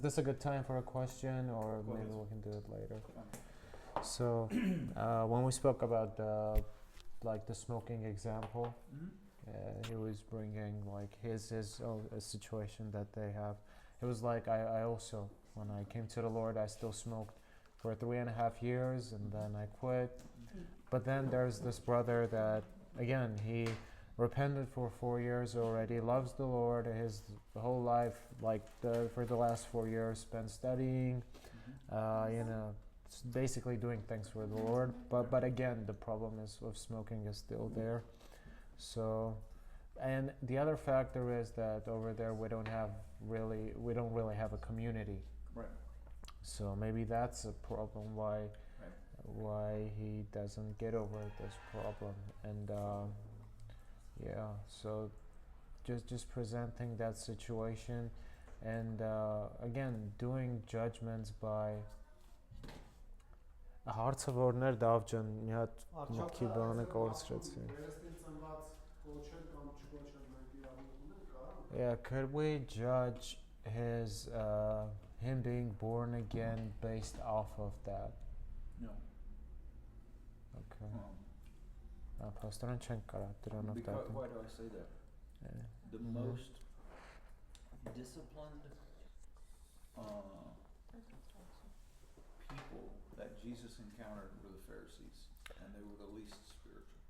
Is this a good time for a question, or maybe we can do it later? So, when we spoke about the smoking example, he was bringing like his own situation that they have. It was like I also, when I came to the Lord, I still smoked for 3.5 years, and then I quit. But then there's this brother that, again, he repented for 4 years already, loves the Lord, his whole life, like for the last 4 years, spent studying, basically doing things for the Lord. But again, the problem is with smoking is still there. So, and the other factor is that over there we don't really have a community. Right. So maybe that's a problem why he doesn't get over this problem. And so just presenting that situation, and again, doing judgments by հարցը որն էր Դավ ջան, մի հատ մտքի բանը կորցրեցի. Yeah, could we judge him being born again based off of that? No. Okay. Pastor չենք կարա դրանով տակին. Why do I say that? Yeah. The most disciplined people that Jesus encountered were the Pharisees, and they were the least spiritual.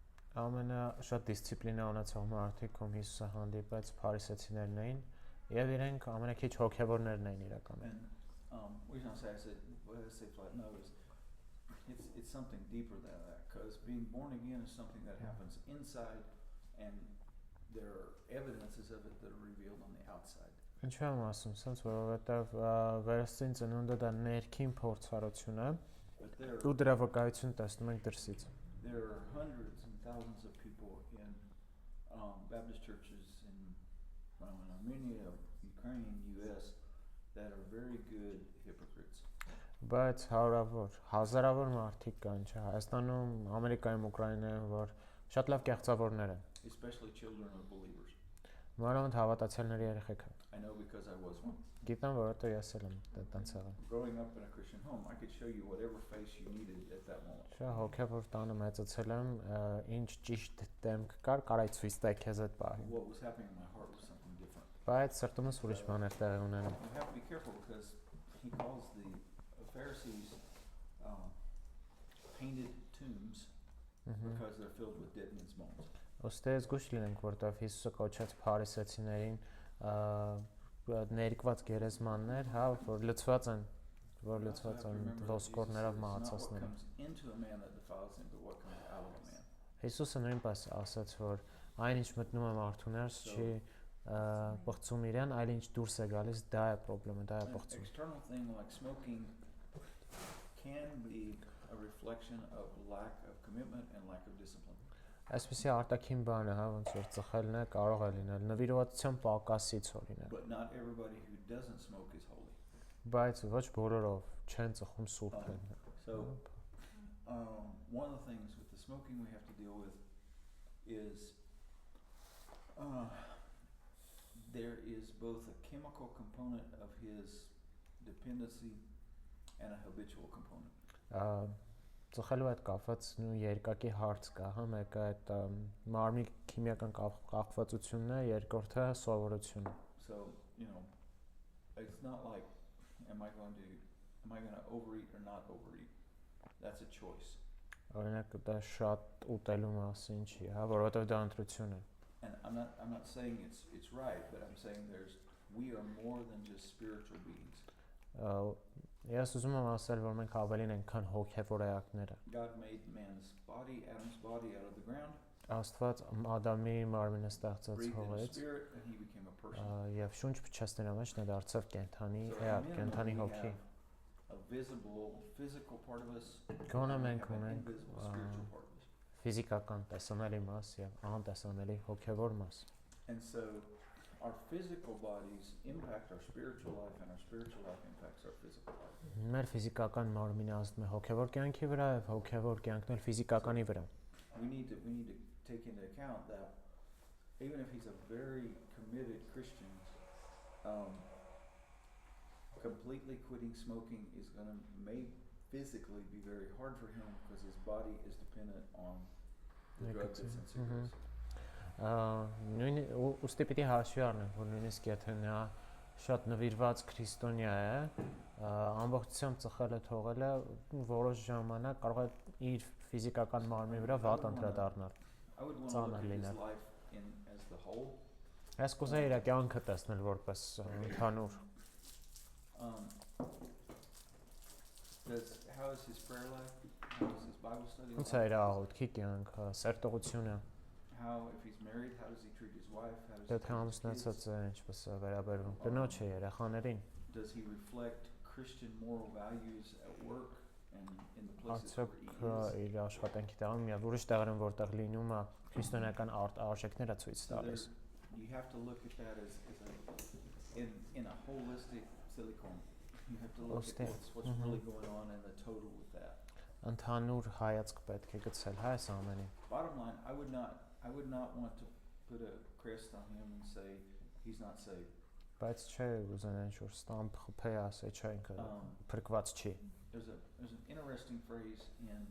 Ամենաշատ դիսցիպլինա ունեցող մարդիկ, ում Հիսուսը հանդիպեց, փարիսեցիներն էին, եւ իրենք ամենաքիչ հոգեվորներն էին իրականում. And the reason I say flat no is it's something deeper than that, because being born again is something that happens inside, and there are evidences of it that are revealed on the outside. Ինչու եմ ասում, sense որովհետեւ վերստին ծնունդը դա ներքին փորձառություն է, ու դրա վկայություն տեսնում ենք դրսից. There are hundreds and thousands of people in Baptist churches in Armenia, Ukraine, US that are very good hypocrites. Բայց հազարավոր մարդիկ կան, չէ՞, Հայաստանում, Ամերիկայում, Ուկրաինայում, որ շատ լավ կեղծավորներ են. Especially children of believers. Մանավանդ հավատացյալների երեխեքը. I know because I was one. Գիտեմ, որովհետեւ ես էլ եմ տենց եղել. Growing up in a Christian home, I could show you whatever face you needed at that moment. Շա հոգեվոր տանը մեծացել եմ, ինչ ճիշտ դեմք կար, կարայի ցույց տա քեզ այդ պահին. What was happening in my heart was something different. Բայց սրտումս ուրիշ բաներ տեղի ունենում. You have to be careful because he calls the Pharisees painted tombs because they're filled with dead men's bones. Ոստես գուշ լինենք, որտեղ Հիսուսը կոչած փարիսեցիներին ներկված գերեզմաններ, հա, որ լցված են ոսկորներով մահացածները. Հիսուսը նույնպես ասաց, որ այն ինչ մտնում է մարդու ներս չի պղծում իրեն, այլ ինչ դուրս է գալիս, դա է խնդրումը, դա է պղծում. External thing like smoking can be a reflection of lack of commitment and lack of discipline. Այսպեսի արտաքին բան է, հա, ոնց որ ծխելն է, կարող է լինել նվիրվածության պակասից օրինակ. But not everybody who doesn't smoke is holy. Բայց ոչ բոլորով չեն ծխում սուրբ են. So one of the things with the smoking we have to deal with is there is both a chemical component of his dependency and a habitual component. Ծխելու հետ կապված նույն երկակի հարց կա, հա, մեկը այդ մարմնի քիմիական կախվածությունն է, երկրորդը սովորությունը. So, it's not like am I going to overeat or not overeat? That's a choice. Օրինակ դա շատ ուտելու մասին չի, հա, որովհետև դա ընտրություն է. And I'm not saying it's right, but I'm saying we are more than just spiritual beings. Ես ուզում եմ ասել, որ մենք ավելին ենք, քան հոգևոր էակները. God made man's body, Adam's body out of the ground. Աստված Ադամի մարմինը ստեղծեց հողից. Եվ շունչ փչեց նրա մեջ, նա դարձավ կենդանի էակ, կենդանի հոգի. A visible physical part of us. Գոնե մենք ունենք ֆիզիկական տեսանելի մաս եւ անտեսանելի հոգևոր մաս. And so our physical bodies impact our spiritual life, and our spiritual life impacts our physical life. Մեր ֆիզիկական մարմինը ազդում է հոգևոր կյանքի վրա եւ հոգևոր կյանքն էլ ֆիզիկականի վրա. We need to take into account that even if he's a very committed Christian, completely quitting smoking is going to may physically be very hard for him because his body is dependent on the drug that's in cigarettes. Նույն ուստի պիտի հաշվի առնենք, որ նույնիսկ եթե նա շատ նվիրված քրիստոնյա է, ամբողջությամբ ծխելը թողելը որոշ ժամանակ կարող է իր ֆիզիկական մարմնի վրա վատ անդրադառնալ։ I would want to look at his life as the whole. Ես կուզեի իր կյանքը տեսնել որպես ընդհանուր։ How is his prayer life? How is his Bible study life? Ոնց է իր աղոթքի կյանքը, սերտողությունը։ How, if he's married, how does he treat his wife? How does he Դե treat his ամուսնացած kids? է, ինչպես է վերաբերվում կնոջը, երեխաներին։ Does he reflect Christian moral values at work and in the places where Արդյոք he is? իր աշխատանքի տեղում միա ուրիշ տեղերում որտեղ լինում է քրիստոնեական արժեքները ցույց տալիս։ You have to look at that as in a holistic silicone. You have to look at what's really going on and the total with that. Ընդհանուր հայացք պետք է գցել հայ այս ամենին։ Bottom line, I would not want to put a crest on him and say he's not saved. Բայց չէ ուզեն ինչ-որ ստամփ խփե ասե չէ ինքը փրկված չի։ There's an interesting phrase in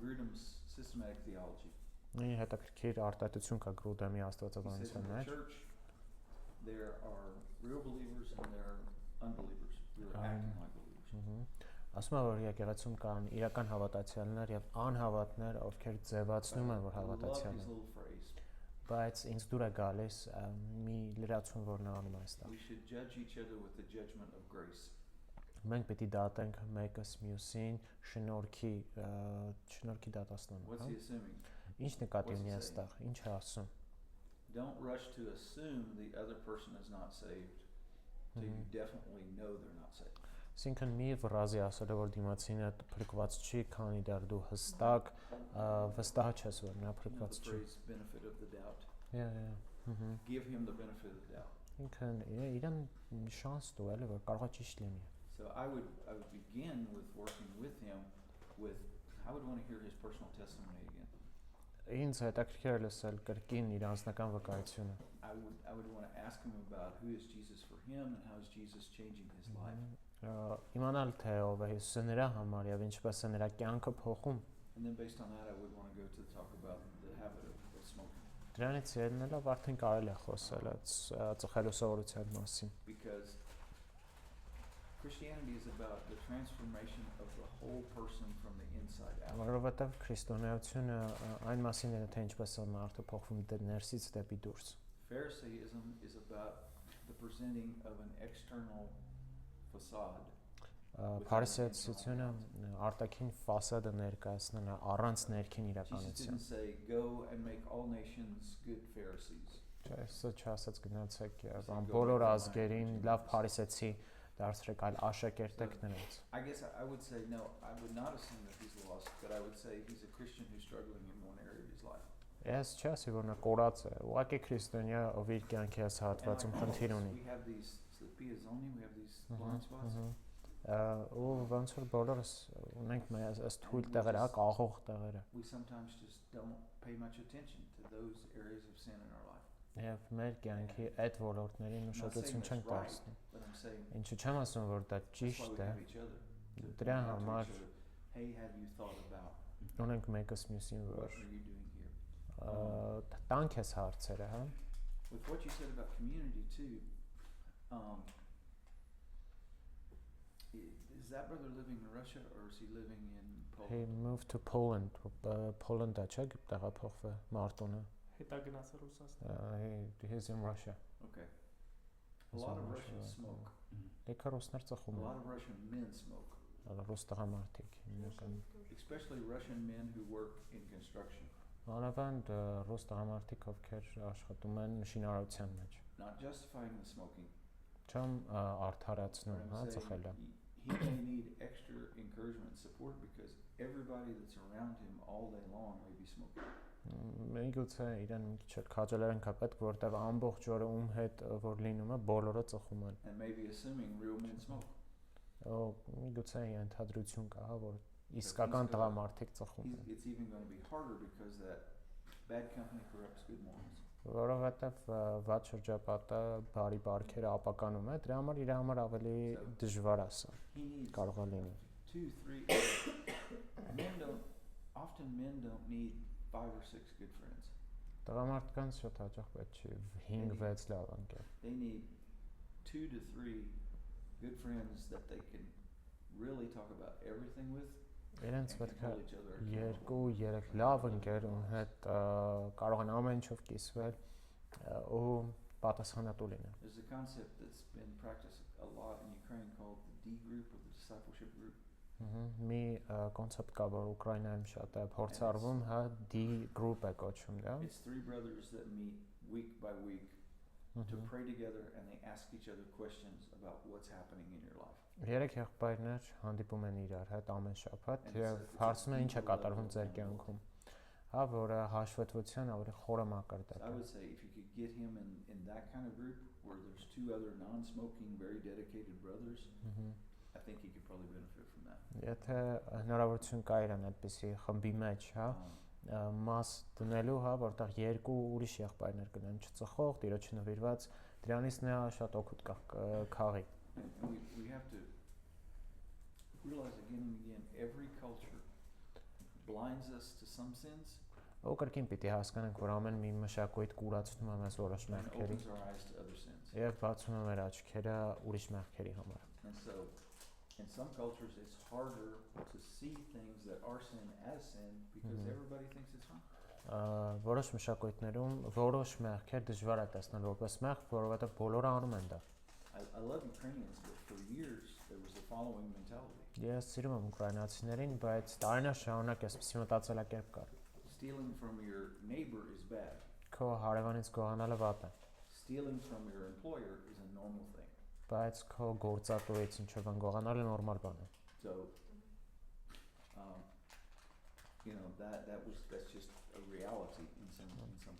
Grudem's systematic theology. Նույն հետաքրքիր արտահայտություն կա Գրուդեմի He says աստվածաբանության in the մեջ։ church there are real believers and there are unbelievers, really acting like believers. Ասում է որ եկեղեցում կան իրական հավատացյալներ եւ անհավատներ, ովքեր ձևացնում են որ հավատացյալ են։ Բայց ինձ դուր է գալիս մի լրացում որ նա անում է այստեղ։ We should judge each other with the judgment of grace. Մենք պետք է դատենք մեկս մյուսին շնորհքի դատաստանով։ What's he assuming? Ինչ նկատի ունի այստեղ, ինչ է ասում։ Don't rush to assume the other person is not saved till you definitely know they're not saved. Այսինքն մի վրազի ասել որ դիմացինը փրկված չի, քանի դեռ դու հստակ վստահ ես որ նա փրկված չի։ Benefit of the doubt. Yeah. Give him the benefit of the doubt. Ինքն իրան շանս տվել որ կարող է ճիշտ լինի։ So I would begin with working with him with I would want to hear his personal testimony again. Ինձ հետաքրքիր է լսել կրկին իր անձնական վկայությունը։ I would want to ask him about who is Jesus for him and how is Jesus changing his life. Իմանալ թե ով է Հիսուսը նրա համար եւ ինչպես է նրա կյանքը փոխում։ And then based on that I would want to go to talk about the habit of smoking. Դրանից ելնելով արդեն կարելի է խոսել ծխելու սովորության մասին։ Because Christianity is about the transformation of the whole person from the inside out. Որովհետև քրիստոնեությունը այն մասին է թե ինչպես է մարդը փոխվում ներսից դեպի դուրս։ Pharisaism is about the presenting of an external facade. Փարիսեցությունը արտաքին ֆասադը ներկայացնելն է առանց ներքին իրականության։ Jesus didn't say go and make all nations good Pharisees. Չէ, չասած գնացեք բոլոր ազգերին լավ փարիսեցի դարձրեք այլ աշակերտեք նրանց։ I guess I would say no, I would not assume that he's lost, but I would say he's a Christian who's struggling in one area of his life. Ես չասի որ նա կորած է, ուղղակի քրիստոնյա ով իր կյանքի այս հատվածում խնդիր ունի։ We have these sleepy zoning, we have these blind spots. Ու ոնց որ բոլորս ունենք այս թույլ տեղերը, աղող տեղերը։ We sometimes just don't pay much attention to those areas of sin in our life. Եվ մեր կյանքի այդ ոլորտներին ուշադրություն չենք տալիս։ But I'm saying Ինչու չեմ ասում որ դա ճիշտ է։ Դրա համար hey, have you thought about ունենք մեկս մյուսին what որ are you doing here? տանք ես հարցերը, հա։ With what you said about community too, is that brother living in Russia or is he living in Poland? He moved to Poland. Poland-ը չէ տեղափոխվել Մարտոնը։ Հետա գնացել Ռուսաստան։ He's in Russia. Okay. A lot of Russians smoke. Լեքա ռուսներ A ծխում lot of Russian men smoke. են։ Ռուս տղամարդիկ հիմնական։ Especially Russian men who work in construction. Անավանդ ռուս տղամարդիկ ովքեր աշխատում են շինարարության մեջ։ Not justifying the smoking. Չեմ արդարացնում, հա, ծխելը։ He may need extra encouragement and support because everybody that's around him all day long may be smoking. Միգուցե իրեն մի քիչ քաջալերեն կա պետք, որտեղ ամբողջ օրը ում հետ որ լինում է, բոլորը ծխում են։ And maybe assuming real men smoke. Միգուցե ընդհանրություն կա, հա, որ իսկական տղամարդիկ ծխում են։ It's even going to be harder because that bad company corrupts good morals. Որովհետև վատ շրջապատը բարի բարքերը ապականում է, դրա համար իր համար ավելի դժվար է սա։ He needs Կարող է լինի։ 2, 3. Men don't need 5 or 6 good friends. Տղամարդկանց շատ հաճախ պետք չի 5-6 լավ ընկեր։ They need 2 to 3 good friends that they can really talk about everything with. Իրենց and պետք can է hold each other accountable. 2-3 լավ ընկեր, ում հետ կարող են ամեն ինչով կիսվել ու պատասխանատու լինել։ There's a concept that's been practiced a lot in Ukraine called the D group or the discipleship group. Մի կոնցեպտ կա, որ Ուկրաինայում շատ է փորձառվում, հա, D group է կոչվում, դա։ It's 3 brothers that meet week by week to pray together and they ask each other questions about what's happening in your life. 3 եղբայրներ հանդիպում են իրար հետ ամեն շաբաթ And եւ հարցնում են ինչ է կատարվում ձեր կյանքում։ Հա, որը հաշվետվության ավելի խորը So I մակարդակ է։ would say if you could get him in that kind of group where there's 2 other non-smoking, very dedicated brothers, I think he could probably benefit from that. Եթե հնարավորություն կա իրան այդպիսի խմբի մեջ, հա, մաս դնելու, հա, որտեղ 2 ուրիշ եղբայրներ կնեն չծխող, տիրոջը նվիրված, դրանից նա շատ օգուտ կխաղի։ And we have to realize again and again, every culture blinds us to some sins Ու կրկին պիտի հասկանանք, որ ամեն մի մշակույթ կուրացնում է մեզ որոշ and մեղքերի opens our eyes to other sins. եւ բացում է մեր աչքերը ուրիշ մեղքերի համար։ And so in some cultures it's harder to see things that are sin as sin because everybody thinks it's fine. Որոշ մշակույթներում որոշ մեղքեր դժվար է տեսնել որպես մեղք, որովհետեւ բոլորը անում են դա։ I love Ukrainians, but for years there was the following mentality. Ես սիրում եմ ուկրաինացիներին, բայց տարիներ շարունակ այսպիսի մտածելակերպ կար։ Stealing from your neighbor is bad. Քո հարևանից գողանալը վատ է, Stealing from your employer is a normal thing. բայց քո գործատուից ինչով են գողանալը նորմալ բան է։ So, that's just a reality in some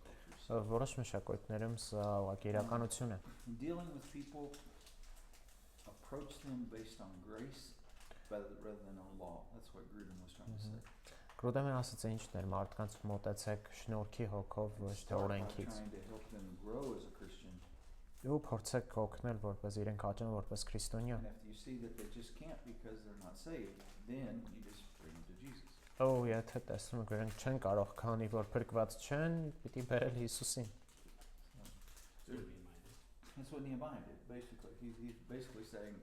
cultures. Որոշ մշակույթներում սա ուղղակի իրականություն է։ Dealing with people, approach them based on grace rather than on law. That's what Gruden was trying to say. Գրուդեմը ասաց ինչն էր մարդկանց մոտեցեք շնորհքի հոգով, ոչ թե Start by օրենքից։ trying to help them grow as a Christian. Ու փորձեք օգնել, որպես իրենք աճեն որպես քրիստոնյա։ And after you see that they just can't because they're not saved, then you just bring them to Jesus. Ու եթե տեսնում եք, որ իրենք չեն կարող, քանի որ փրկված չեն, պիտի բերել Հիսուսին։ That's what Nehemiah did, basically. He's basically saying,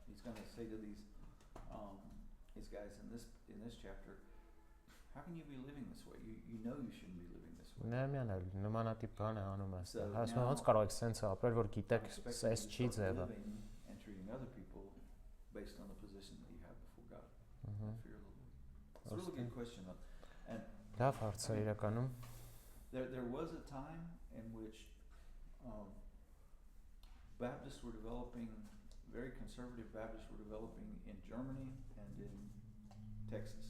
he's going to say to these guys in this chapter, how can you be living this way? You know you shouldn't be living this way. Նեհեմիան էլ նմանատիպ բան է անում է։ So Հասնում now- ոնց կարող եք սենց ապրել, որ գիտեք, I'm expecting սես you to չի start ձևը։ living and treating other people based on the position that you have before God. Fear of the Lord. It's a really good question though. And Լավ հարց է իրականում։ there was a time in which Baptists were developing, very conservative Baptists were developing in Germany and in Texas.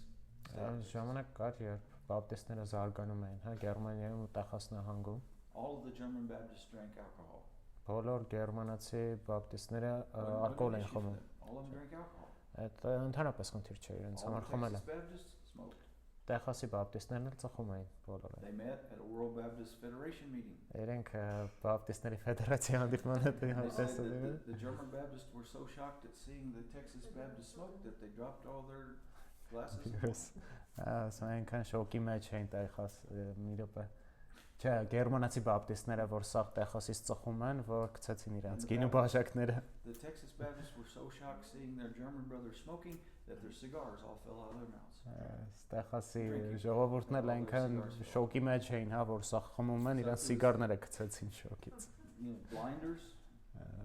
Ժամանակ կար, երբ բապտիստները զարգանում էին, հա, Գերմանիայում ու Տեխաս նահանգում։ All of the German Baptists drank alcohol. Բոլոր գերմանացի բապտիստները What ալկոհոլ an են issue for խմում։ them. All of them drank alcohol. Այդ ընդհանրապես խնդիր չէ իրենց All համար the խմելը։ Texas Baptists smoked. Տեխասի բապտիստներն էլ ծխում էին բոլորը։ They met at a World Baptist Federation meeting. Իրենք բապտիստների ֆեդերացիայի հանդիպման հետ And they said տեսել that the German Baptists were so shocked at seeing the Texas Baptists smoke that they dropped all their glasses. of wine. Սա այնքան շոկի մեջ էին Տեխաս մի րոպե։ Չէ, գերմանացի բապտիստները, որ սաղ Տեխասից ծխում են, որ գցեցին իրենց գինու բաժակները։ The Texas Baptists were so shocked seeing their German brothers smoking that their cigars all fell out of their mouths. Տեխասի ժողովուրդն էլ այնքան շոկի մեջ էին, հա, որ սաղ խմում են, իրենց սիգարները գցեցին շոկից։ Blinders,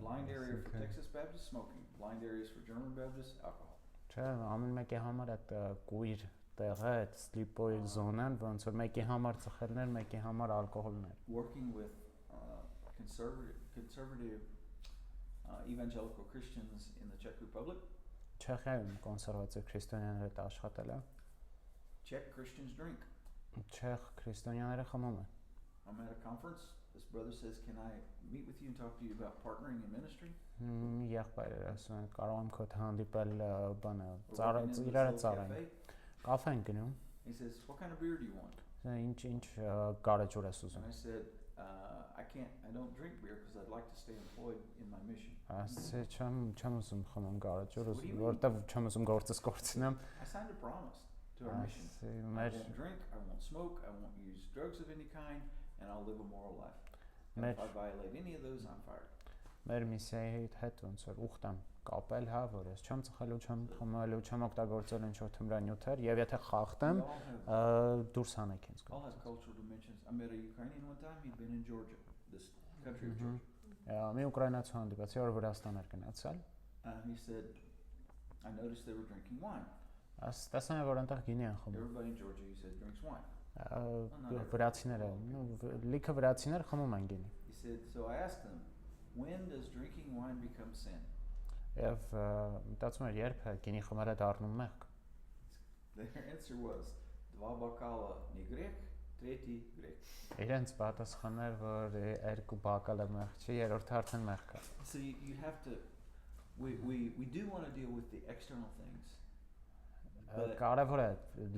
blind area for Texas Baptists, smoking. Blind areas for German Baptists, alcohol. Չէ, ամեն մեկի համար այդ կույր տեղը, այդ սլիպոյ զոնան, ոնց որ մեկի համար ծխելն էր, մեկի համար ալկոհոլն էր։ Working with conservative evangelical Christians in the Czech Republic. Չեխիայում կոնսերվատիվ քրիստոնյաները հետ աշխատել է։ Czech Christians drink. Չեխ քրիստոնյաները խմում են։ I'm at a conference. This brother says, "Can I meet with you and talk to you about partnering in ministry?" Եղբայրեր ասում են, կարող եմ քո հետ հանդիպել բանը, We're working in this իրար little ծառային։ cafe. Կաֆե են գնում։ He says, "What kind of beer do you want?" Ինչ գարեջուր ես ուզում։ And I said, I don't drink beer because I'd like to stay employed in my mission. Ասացի չեմ ուզում խմեմ գարեջուր, What do you mean? որտեվ չեմ ուզում գործս կորցնեմ։ I signed a promise to our mission. Ասացի I մեր won't drink, I won't smoke, I won't use drugs of any kind, and I'll live a moral life. And if I violate any of those, I'm fired. մեր միսիայի հետ ոնց որ ուխտ եմ կապել, հա, որ ես չեմ ծխելու, չեմ խմելու, չեմ օգտագործել ինչ-որ թմրանյութեր, եւ եթե խախտեմ, դուրս հանեք ինձ։ All have cultural dimensions. I met a Ukrainian one time, he'd been in Georgia, this country of Georgia. Մի ուկրաինացու հանդիպեցի, որ Վրաստան էր գնացել։ He said, I noticed they were drinking wine. Տեսա որ այնտեղ գինի են խմում։ Everybody in Georgia, he said, drinks wine. Վրացիները, լիքը վրացիներ խմում են գինի։ He said, so I asked them, when does drinking wine become sin? Եվ մտածում եմ երբ է գինի խմելը դառնում մեղք։ Their answer was, dva bokala не грех, третий грех. Իրենց պատասխանն էր, որ երկու բակալը մեղք չի, երրորդը արդեն մեղք է։ So you have to, we do want to deal with the external things. Կարևոր է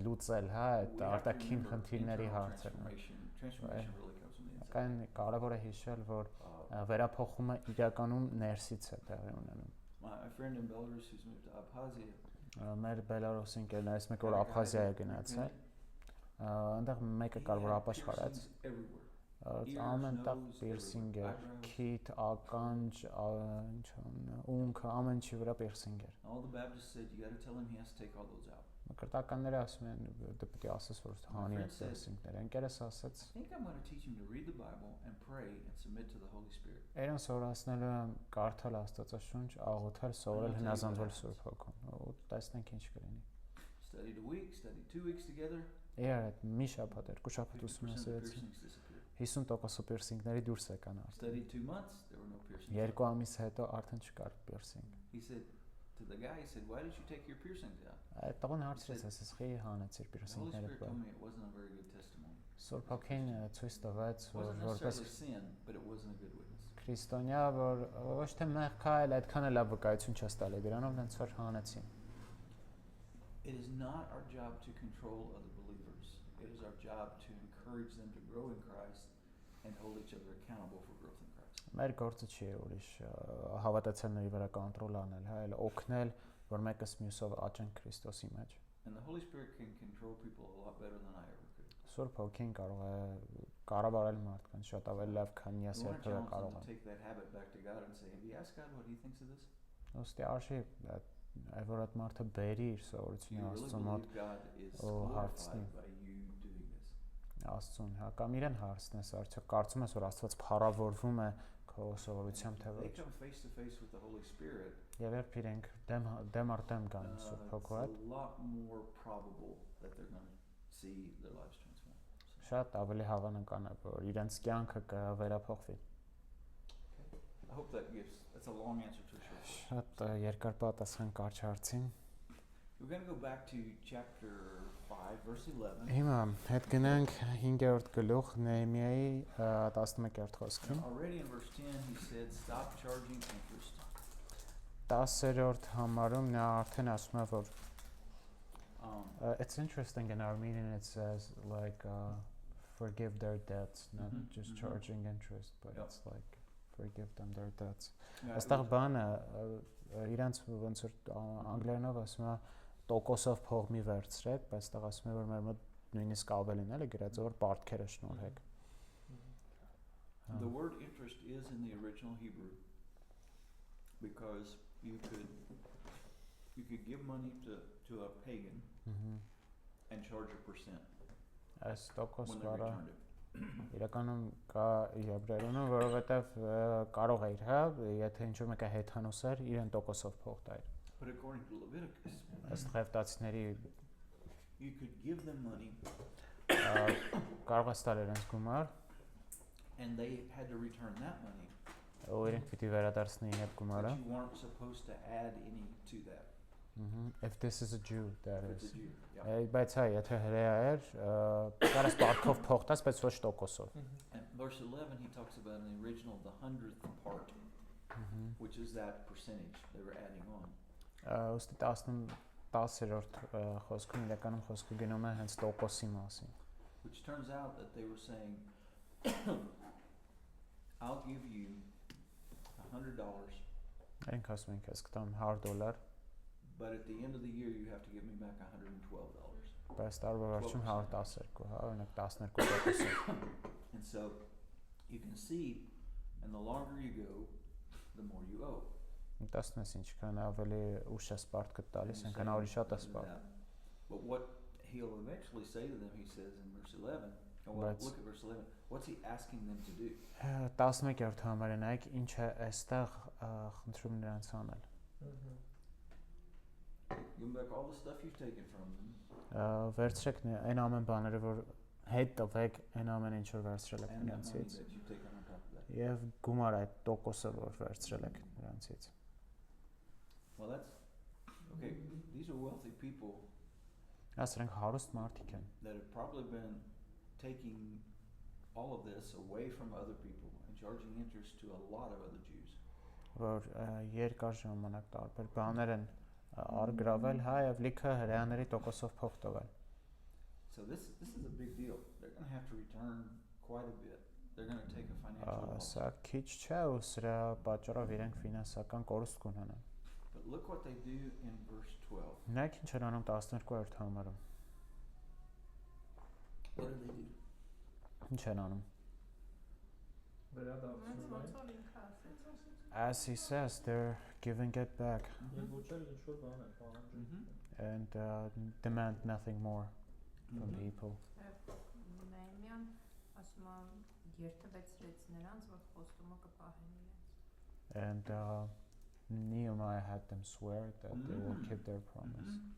լուծել, հա, այդ We have to արտաքին remember խնդիրների internal հարցերը։ Transformation really comes from the inside. Կան կարևոր է հիշել, որ վերափոխումը իրականում ներսից է տեղի ունենում։ My friend in Belarus who's moved to Abkhazia. Մեր Բելարուսի ընկերներից մեկը որ Աբխազիա է գնացել, այնտեղ մեկը կար որ ապաշխարած, ամեն տեղ պիրսինգ էր, քիթ, ականջ, ունքը, ամեն ինչի վրա պիրսինգ էր։ All the Baptists said you got to tell him he has to take all those out. Մկրտականները ասում են դու պետք է ասես որ հանի այդ պիրսինգները։ Ընկերս ասաց, I think I'm going to teach him to read the Bible and pray and submit to the Holy Spirit. Իրեն սովորացնելու եմ կարդալ Աստվածաշունչ, աղոթել, սովորել, հնազանդվել Սուրբ Հոգուն։ Ու տեսնենք ինչ կլինի։ Studied a week, studied 2 weeks together. Այդ մի շաբաթ, երկու շաբաթ ուսումնասիրեցի։ 50% պիրսինգների դուրս եկան արդեն։ Studied 2 months, there were no piercings. Երկու ամիս հետո արդեն չկար պիրսինգ։ He said to the guy, he said, why did you take your piercings out? Այդ տղան հարցրեց, ասես խի հանեցիր The Holy պիրսինգները Spirit բա։ told me it wasn't a very good testimony. Սուրբ Հոգին ցույց տվեց, It որ wasn't որպես necessarily sin, but it wasn't a good witness. քրիստոնյա, որ ոչ թե մեղք է, այլ այդքան էլ լավ վկայություն չես տալի, դրանով հենց որ հանեցին։ It is not our job to control other believers. It is our job to encourage them to grow in Christ and hold each other accountable for growth in Christ. Մեր գործը չի ուրիշ հավատացյալների վրա կոնտրոլ անել, հա, այլ օգնել, որ մեկս մյուսով աճեն Քրիստոսի մեջ։ And the Holy Spirit can control people a lot better than I ever could. Սուրբ Հոգին կարող է կառավարել մարդկանց շատ ավելի լավ, քան ես We want to երբևէ challenge կարող them to եմ։ take that habit back to God and say, have you asked God what He thinks of this? Ոստի արժի որ այդ մարդը բերի իր Do սովորությունը you really Աստծո մոտ believe God is Oh, glorified by you doing this? Աստծուն, հա, կամ իրեն հարցնես, արդյոք կարծում ես որ Աստված փառավորվում է քո սովորությամբ թե They ոչ։ come face to face with the Holy Spirit. Եվ երբ իրենք դեմ առ դեմ կան Սուրբ It's Հոգու հետ, a lot more probable that they're going to see their lives transform. շատ ավելի հավանական է որ իրենց կյանքը կվերափոխվի։ I hope that gives. That's a long answer to a short question. Շատ երկար պատասխան կարճ հարցին։ We're going to go back to chapter 5, verse 11. Հիմա հետ գնանք 5-րդ գլուխ Նեհեմիայի 11-րդ խոսքին։ Already in verse 10, he said, "Stop charging interest." 10-րդ համարում նա արդեն ասում է որ Um, it's interesting in Armenian it says like forgive their debts, not Mhm, just mhm. charging interest, but Yep. it's like forgive them their debts. yeah, Այստեղ it was- բանը իրանց ոնց որ անգլերենով ասում է տոկոսով փող մի վերցրեք, բայց այստեղ ասում է որ մեր մոտ նույնիսկ ավելին էլի գրած որ պարտքերը շնորհեք։ The word interest is in the original Hebrew because you could give money to a pagan and charge a percent Այս տոկոս when they բառը returned it. իրականում կա եբրայերենում, որովհետև կարող է իր, հա, եթե ինչ-որ մեկը հեթանոս էր, իրեն տոկոսով փող տայր։ But according to Leviticus, Ըստ Ղևտացիների you could give them money կարող է ստալ իրենց գումար, and they had to return that money, ու իրենք պիտի վերադարձնեին այդ գումարը։ but you weren't supposed to add any to that. If this is a Jew, that If it's is. a Jew, yeah. Բայց հա, եթե հրեա էր, կարաս պարտքով փող տաս, բայց ոչ տոկոսով։ And verse 11, he talks about in the original the 100th part, which is that percentage they were adding on. Ոստի 10-րդ խոսքում իրականում խոսքը գնում է հենց տոկոսի մասին։ Which turns out that they were saying, I'll give you $100, Ենք ասում ենք ես կտամ $100, but at the end of the year you have to give me back $112. բայց տարվա վերջում 112, հա, օրինակ 12%։ And so you can see, and the longer you go, the more you owe. Տեսնում ես ինչքան ավելի ուշ է սպարտ կտալիս, And այնքան so ավելի շատ է you do սպարտ։ that. But what he'll eventually say to them, he says in verse 11, oh, well, But- look at verse 11, what's he asking them to do? 11-րդ համարը նայեք ինչ է այստեղ խնդրում նրանց անել։ Give them back all the stuff you've taken from them, Վերցրեք այն ամեն բաները, որ հետ տվեք, այն ամեն ինչ որ վերցրել եք and that money նրանցից, that you've taken on top of that. եւ գումար այդ տոկոսը, որ վերցրել եք նրանցից։ Well, that's, okay, these are wealthy people Ասենք հարուստ մարդիկ են, that have probably been taking all of this away from other people and charging interest to a lot of other Jews. որ երկար ժամանակ տարբեր բաներ են արգրավել, հա, եւ լիքը հրեաների տոկոսով փող տվել։ So this is a big deal. They're going to have to return quite a bit. They're going to take a financial loss. Սա քիչ չէ ու սրա պատճառով իրենք ֆինանսական կորուստ կունենան։ But look what they do in verse 12. Նայեք ինչ են անում 12-րդ համարում։ What do they do? Ինչ են անում։ As he says, they're giving it back and demand nothing more from Mhm. people. Նայմյան ասում է երթվեցրեց նրանց, որ խոստումը կպահեն իրենց։ And Nehemiah had them swear that they will keep their promise. Mhm.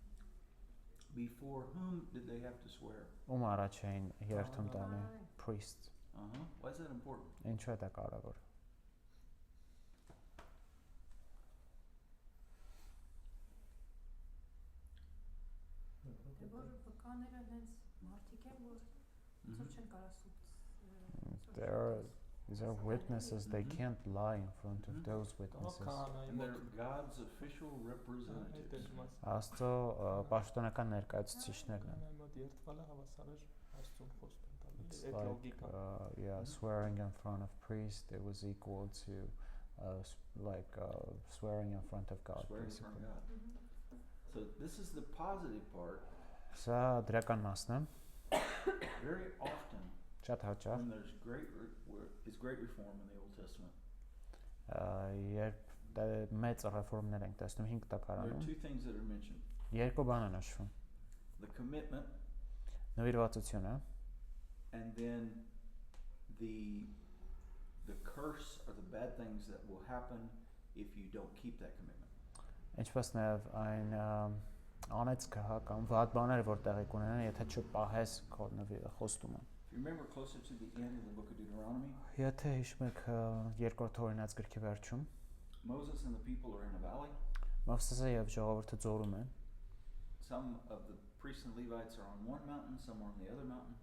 Before whom did they have to swear? Ում առաջ էին երթում տալի priests։ Why is that important? Ինչու է դա կարևոր։ Դե որ վկաները հենց մարդիկ են, որ ցույց չեն կարա սուտ։ These are witnesses, they Mhm. can't lie in front of Mhm. those witnesses. And they're God's official representatives. Աստծո պաշտոնական ներկայացուցիչներն են։ It's like, yeah, swearing in front of priest, it was equal to swearing in front of God, Swearing in front of basically. God. So this is the positive part. Սա դրական մասն է, Very often շատ հաճախ, when there's great reform in the Old Testament, երբ մեծ ռեֆորմներ ենք տեսնում 5 there are տակարանում, two things that are mentioned. երկու բան են նշվում. The commitment Նվիրվածությունը and then the curse or the bad things that will happen if you don't keep that commitment. ինչպես նաև այն անեծքը հա կամ վատ բաները որ տեղի կունենան, եթե չպահես քո խոստումը։ If you remember closer to the end of the book of Deuteronomy, Եթե հիշում եք երկրորդ օրինաց գրքի վերջում, Moses and the people are in a valley. Մովսեսը եւ ժողովուրդը ձորում են, Some of the priests and Levites are on one mountain, some are on the other mountain.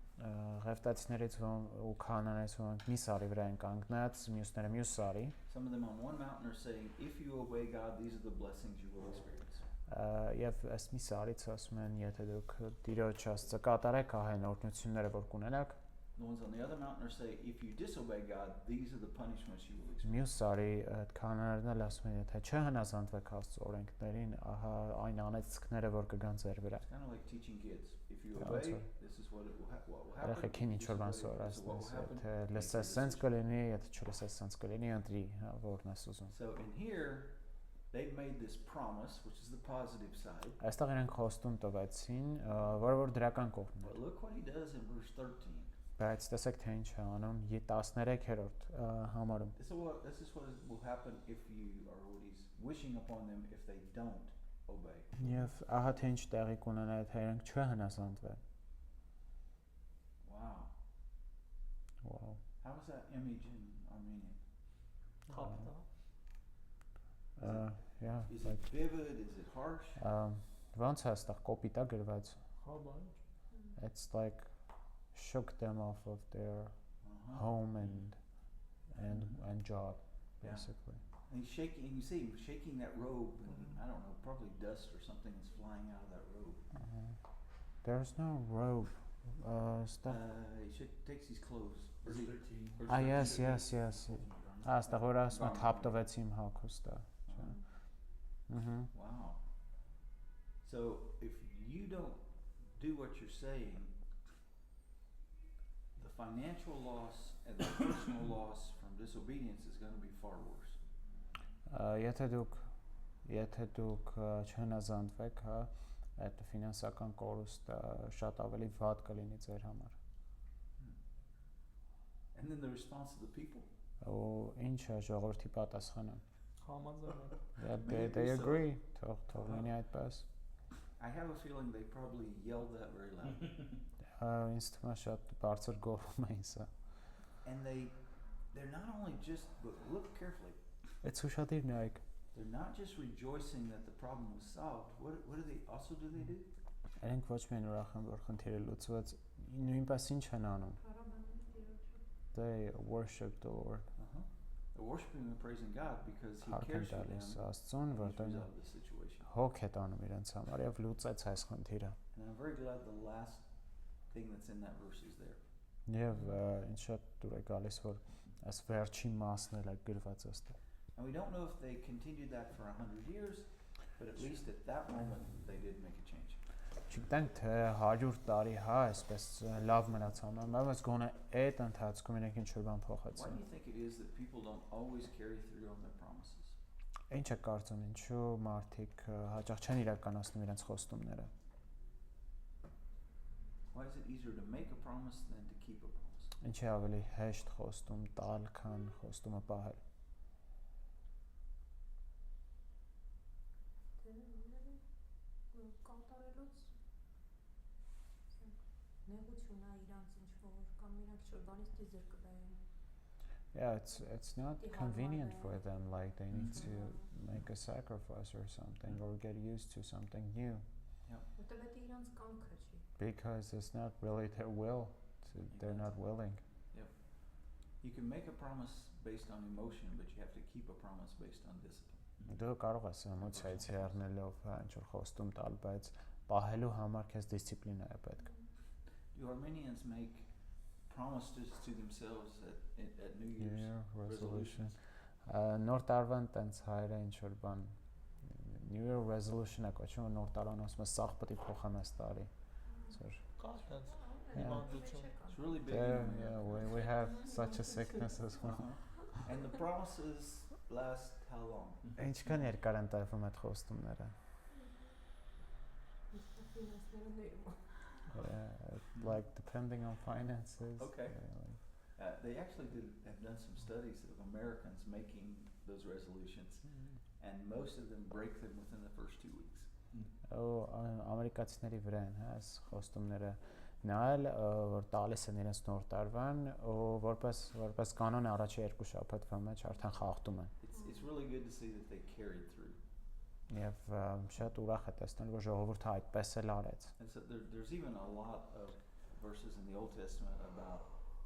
Ղևտացիներից ու քահանաներից ոմանք մի սարի վրա են կանգնած, մյուսները մյուս սարի, Some of them on one mountain are saying, if you obey God, these are the blessings you will experience. եւ այս մի սարից ասում են, եթե դուք Տիրոջ Աստծո կատարեք, այն օրհնությունները որ կունենաք, The ones on the other mountain are saying, if you disobey God, these are the punishments you will experience. մյուս սարի այդ քահանաներն էլ ասում են, եթե չհնազանդվեք Աստծո օրենքներին, ահա այն անեծքները որ կգան ձեր վրա։ It's kind of like teaching kids. If you Yeah, obey, that's right. this is what will happen. Երեխեքին ինչ որ բան This is what սովորացնես, will happen. եթե լսես sense կլինի, եթե չլսես sense կլինի, ընտրի, հա, որն ես ուզում։ So in here, they've made this promise, which is the positive side. Այստեղ իրենք խոստում տվեցին, որ դրական կողմն But է։ look what he does in verse 13. Բայց տեսեք թե ինչ է անում 13-րդ համարում։ This is what will happen if you, or what he's wishing upon them if they don't obey. Եվ ահա թե ինչ տեղի կունենա, եթե իրենք չհնազանդվեն։ Wow. Wow. How is that image in Armenian? Yeah, Is like it vivid? Is it harsh? ոնց է այստեղ կոպիտ է գրված։ It's like shook them off of their home and job Yeah. basically. And he's shaking, you see him shaking that robe, and I don't know, probably dust or something is flying out of that robe. There's no robe. Stuff. He takes his clothes Verse 13. Yes. Այստեղ որ ասում է թափ տվեց իմ հագուստը։ Wow. So if you don't do what you're saying, the financial loss and the personal loss from disobedience is going to be far worse. Եթե դուք չհնազանդվեք, հա, այդ ֆինանսական կորուստը շատ ավելի վատ կլինի ձեր համար։ And then the response of the people. Ու ինչ է ժողովրդի պատասխանը։ Համաձայն They agree. Թող լինի այդպես։ I have a feeling they probably yelled that very loud. Ինձ թվում է շատ բարձր գոռում էին սա։ And they're not only just, but look carefully. Այդ ուշադիր նայեք։ They're not just rejoicing that the problem was solved. What do they also do? Իրենք ոչ միայն ուրախ են, որ խնդիրը լուծված, նույնպես ինչ են անում։ They worship the Lord. They're worshiping and praising God because He cares for them. Աստծուն, որտեղ հոգ է տանում իրենց համար եւ լուծեց այս խնդիրը։ And I'm very glad the last thing that's in that verse is there. Եվ ինձ շատ դուր է գալիս, որ այս վերջին մասն էլ է գրված այստեղ։ And we don't know if they continued that for 100 years, but at least at that moment they did make a change. Չգիտենք թե 100 տարի հա այսպես լավ մնացան, բայց գոնե այդ ընթացքում իրենք ինչ որ բան Why փոխեցին։ do you think it is that people don't always carry through on their promises? Ինչ է կարծում, ինչու մարդիկ հաճախ չեն իրականացնում իրենց խոստումները։ Why is it easier to make a promise than to keep a promise? Ինչ է ավելի հեշտ խոստում տալ, քան խոստումը պահել։ Yeah, it's not convenient for them, like they need to make a sacrifice or something or get used to something new. Because it's not really their will, they're not willing. Yep. You can make a promise based on emotion, but you have to keep a promise based on discipline. Դու կարող ես էմոցիայից եռնելով ինչ-որ խոստում տալ, բայց պահելու համար քեզ դիսցիպլինա է պետք։ Do Armenians make promises to themselves at New Year's resolution? Նոր տարվան տենց հայրը ինչ որ բան New Year resolution-ը կոչվում նոր տարվան ասում է սաղ պետք է փոխեմ այս տարի։ It's really big. Yeah, we have such a sickness as well. And the promises last how long? Ինչքան երկար են տևում այդ խոստումները։ Like depending on finances. Okay. They actually have done some studies of Americans making those resolutions, and most of them break them within the first 2 weeks. Ամերիկացիների վրա են, հա, այս խոստումները նայել, որ տալիս են իրենց նոր տարվան, ու որպես կանոն առաջի 2 շաբաթվա մեջ արդեն խախտում են։ It's really good to see that they carried through. Եվ շատ ուրախ է տեսնել, որ ժողովուրդը այդպես էլ արեց։ And so there's even a lot of verses in the Old Testament about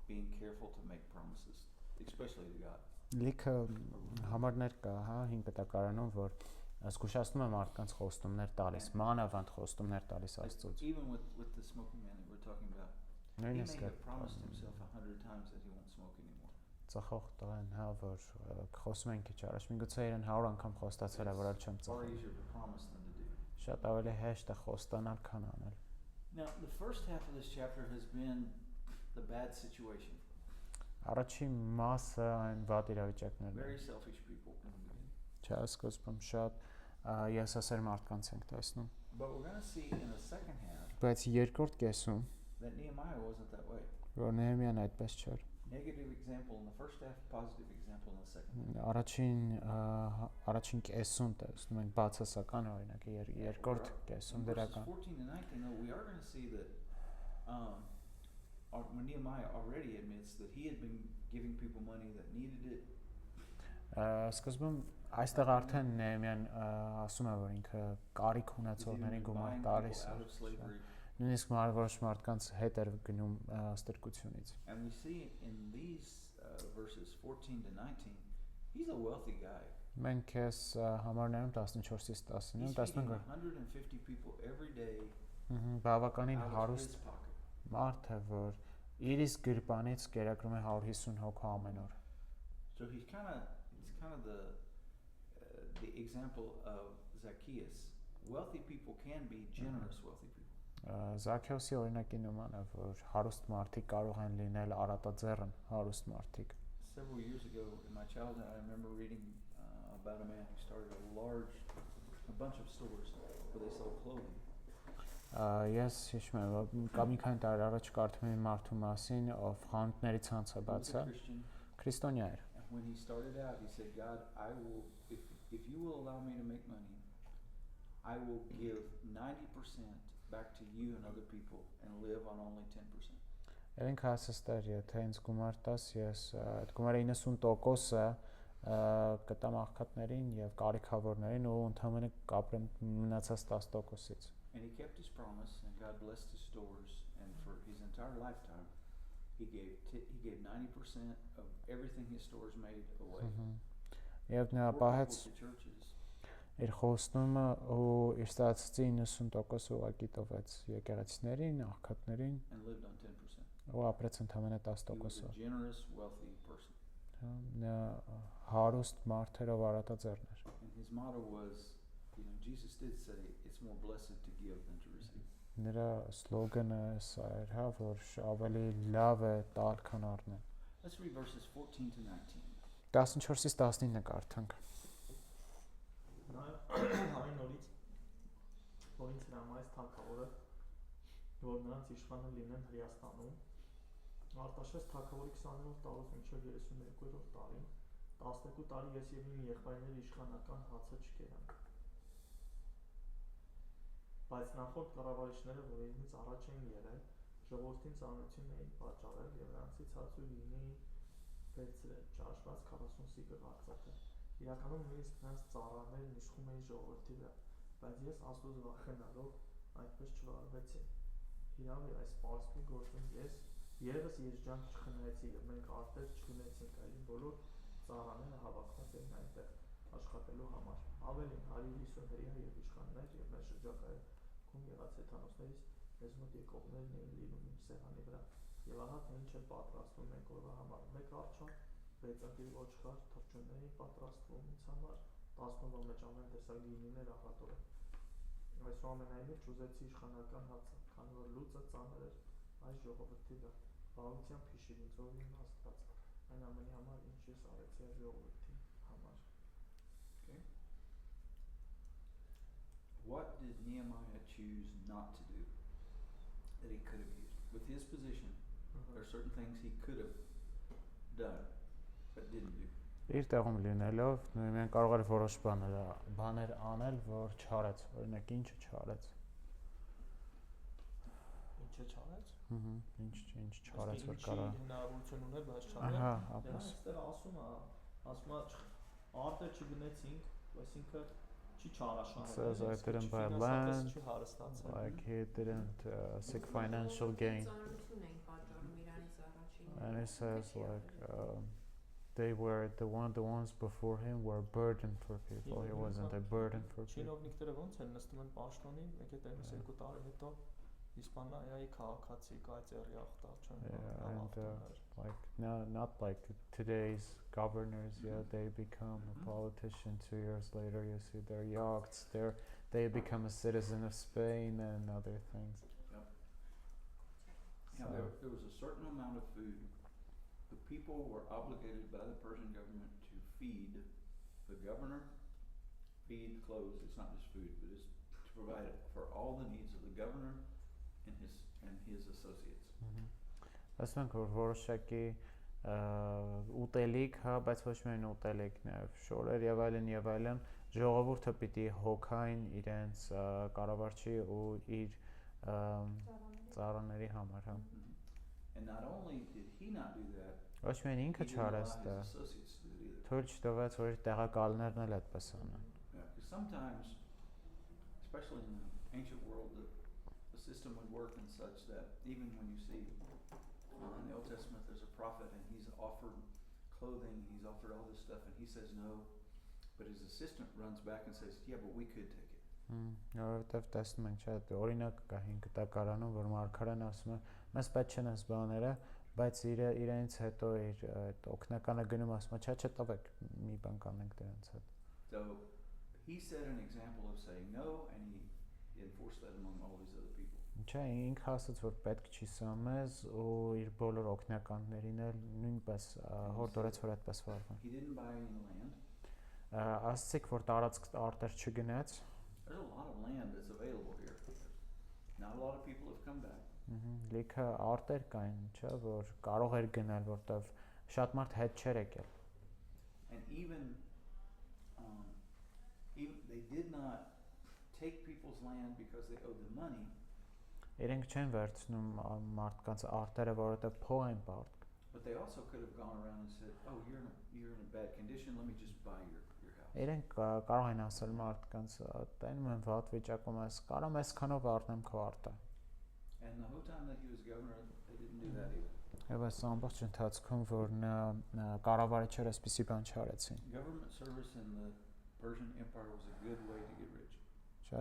being careful to make promises, especially to God. Լիքը համարներ կա, հա, 5 կտակարանում, որ զգուշացնում է մարդկանց խոստումներ տալիս, մանավանդ խոստումներ տալիս Աստծուց։ Even with the smoking man that we're talking about, he may have promised himself 100 times that he won't smoke anymore. Ծխող տղան, հա, որ խոսում են քիչ առաջ, միգուցե իրեն 100 անգամ խոստացել է, որ չեմ Far ծխել։ easier to promise than to do. Շատ ավելի հեշտ է խոստանալ, քան անել։ Now, the first half of this chapter has been the bad situation. Առաջին մասը այն վատ իրավիճակներն են։ Very selfish people in the beginning. Չէ, սկզբում շատ եսասեր մարդկանց ենք տեսնում։ But we're going to see in the second half Բայց երկրորդ կեսում, that Nehemiah wasn't that way. որ Նեհեմիան այդպես չէր։ Negative example in the first half, positive example in the second half. Առաջին կեսում տեսնում ենք բացասական օրինակ, երկրորդ կեսում In verses դրական։ 14 and 19, though, we are going to see that Nehemiah already admits that he had been giving people money that needed it. Սկզբում այստեղ արդեն Նեհեմիան ասում է, որ ինքը կարիք ունեցողներին գումար տալիս է։ Նույնիսկ որոշ մարդկանց հետ էր գնում ստրկությունից։ And we see in these verses 14 to 19, he's a wealthy guy. Մենք ես համարներում 14-ից 19-ում տեսնում ենք 150 people every day բավականին out of his հարուստ pocket. մարդ է, որ իր իսկ գրպանից կերակրում է 150 հոգ ամեն օր։ So he's kind of the example of Zacchaeus. Wealthy people can be generous wealthy people. Զաքեոսի օրինակի նման է, որ հարուստ մարդիկ կարող են լինել արատաձեռն հարուստ մարդիկ։ Several years ago in my childhood, I remember reading about a man who started a bunch of stores where they sold clothing. Ես հիշում եմ, կամ մի քանի տարի առաջ կարդում եմ մարդու մասին, ով խանութների ցանց է բացել, քրիստոնյա էր։ When he started out, he said, God, if you will allow me to make money, I will give 90% back to you and other people and live on only 10%. Ինքը ասաց, եթե ինձ գումար տաս, ես այդ գումարի 90%-ը կտամ աղքատներին եւ կարիքավորներին ու ընդհանրապես կապրեմ մնացած 10%-ից։ And he kept his promise, and God blessed his stores, and for his entire lifetime, he gave 90% of everything his stores made away. Եվ նա պահեց իր խոստումը ու իր ստացածի 90% ուղղակի տվեց եկեղեցիներին, աղքատներին and lived on 10%. ու ապրեց ընդհանրապես 10%-ով։ He was a generous, wealthy person. Նա հարուստ մարդ էր, ով արատաձեռն էր։ And his motto was, Jesus did say, it's more blessed to give than to receive. Նրա սլոգանը սա էր, հա, որ ավելի լավ է տալ, քան առնել։ Let's read verses 14 to 19. 14-ից 19 կարդանք։ Այն օրից, որ ինձ հրամայեց թագավորը, որ նրանց իշխանը լինեն Հրեաստանում, Արտաշես թագավորի 20-րդ տարուց մինչև 32-րդ տարին, 12 տարի ես եւ իմ եղբայրները իշխանական հացը չկերանք։ Բայց նախորդ կառավարիչները, որ ինձնից առաջ էին եղել, ժողովրդին ծանրություն էին պատճառել եւ նրանցից հաց ու գինի վերցրել, ճաշված 40 սիկլ արծաթե։ Իրականում նույնիսկ նրանց ծառաներն իշխում էին ժողովրդի վրա, բայց ես Աստծուց վախենալով այդպես չվարվեցի։ Իրավ է, այս պարսպի գործում ես եւս երջանք չխնայեցի եւ մենք արտեր չունեցինք, այլ բոլոր ծառաները հավաքված էին այնտեղ աշխատելու համար։ Ավելին 150 հրեա եւ իշխաններ եւ մեր շրջակայքում եղած հեթանոսներից մեզ մոտ եկողներն էին լինում իմ սեղանի վրա։ Եվ ահա թե ինչ է պատրաստվում մենք օրվա համար։ Մեկ արչար, վեցակիր ոչխար, թռչուններ էին պատրաստվում ինձ համար, 10-ով մեջ ամեն տեսակ գինիներ աղատորը։ Այսուամենայնիվ չուզեցի իշխանական հացը, քանի որ լուծը ծանր էր այս ժողովրդի վրա։ Բաղության փիշիր ինձ ով իմ Աստված, այն ամենի համար, ինչ ես արեցի այս ժողովրդի համար։ Okay. What did Nehemiah choose not to do that he could have used? With his position, there are certain things he could have done but didn't do. Իր տեղում լինելով, մենք կարող էր որոշ բաներ անել, որ չարեց, օրինակ ինչը չարեց։ Ինչը չարեց։ Ինչ չարեց, որ կարա։ Հնարավորություն ուներ, բայց չարեց։ Ահա, այստեղ ասում է արտը չգնեցինք, այսինքն չի չարաշահել։ Says I didn't buy land, like he didn't seek financial gain. And it says like they were the ones before him were a burden for people. He wasn't a burden for people. Չինովնիկները ոնց են նստում են պաշտոնին, մեկ է տենիս 2 տարի հետո Իսպանիայի քաղաքացի կայծերի ախտար չեն։ And like not like today's governors, they become a politician 2 years later. You see their yachts, they become a citizen of Spain and other things. Yep. Now there was a certain amount of food. The people were obligated by the Persian government to feed the governor, feed clothes. It's not just food, but it's to provide for all the needs of the governor and his associates. Ասում ենք որ որոշակի ուտելիք, հա, բայց ոչ միայն ուտելիք, նաև շորեր եւ այլն ժողովուրդը պիտի հոգային իրենց կառավարչի ու իր ծառաների համար, հա։ And not only did he not do that, ոչ միայն ինքը չարեց դա, թույլ չտվեց որ իր տեղակալներն էլ այդպես անեն։ Because sometimes, especially in the ancient world, the system would work in such that even when you see in the Old Testament there's a prophet and he's offered clothing, he's offered all this stuff and he says no, but his assistant runs back and says, yeah, but we could take it. Որովհետև տեսնում ենք, չէ՞, օրինակ կա 5 տակարանում, որ մարգարեն ասում է, մեզ պետք չեն այս բաները, բայց իրենց հետո իր այդ օկնականը գնում ասում է չէ տվեք մի բան կանենք դրանց հետ So he set an example of saying no, and he enforced that among all his other people. Չէ ինքը ասաց որ պետք չի սա մեզ ու իր բոլոր օկնականներին էլ նույնպես հորդորեց որ այդպես վարվեն He didn't buy any land. ասացիք որ տարածք արտեր չգնաց There's a lot of land that's available here. Not a lot of people have come back. լիքը արտեր կային չէ որ կարող էր գնել որտեվ շատ մարդ հետ չէր եկել And even they did not take people's land because they owed them money. իրենք չեն վերցնում մարդկանց արտերը որովհետև փող են պարտք But they also could have gone around and said, "Oh, you're in a bad condition. Let me just buy your house." իրենք կարող են ասել մարդկանց տենում են վատ վիճակում ես կարող ես քանով առնեմ քո արտը And the whole time that he was governor, they didn't do that either. Եվ այս ամբողջ ընթացքում որ նա կառավարիչները այսպիսի բան չարեցին Government service in the Persian Empire was a good way to get rich. Չէ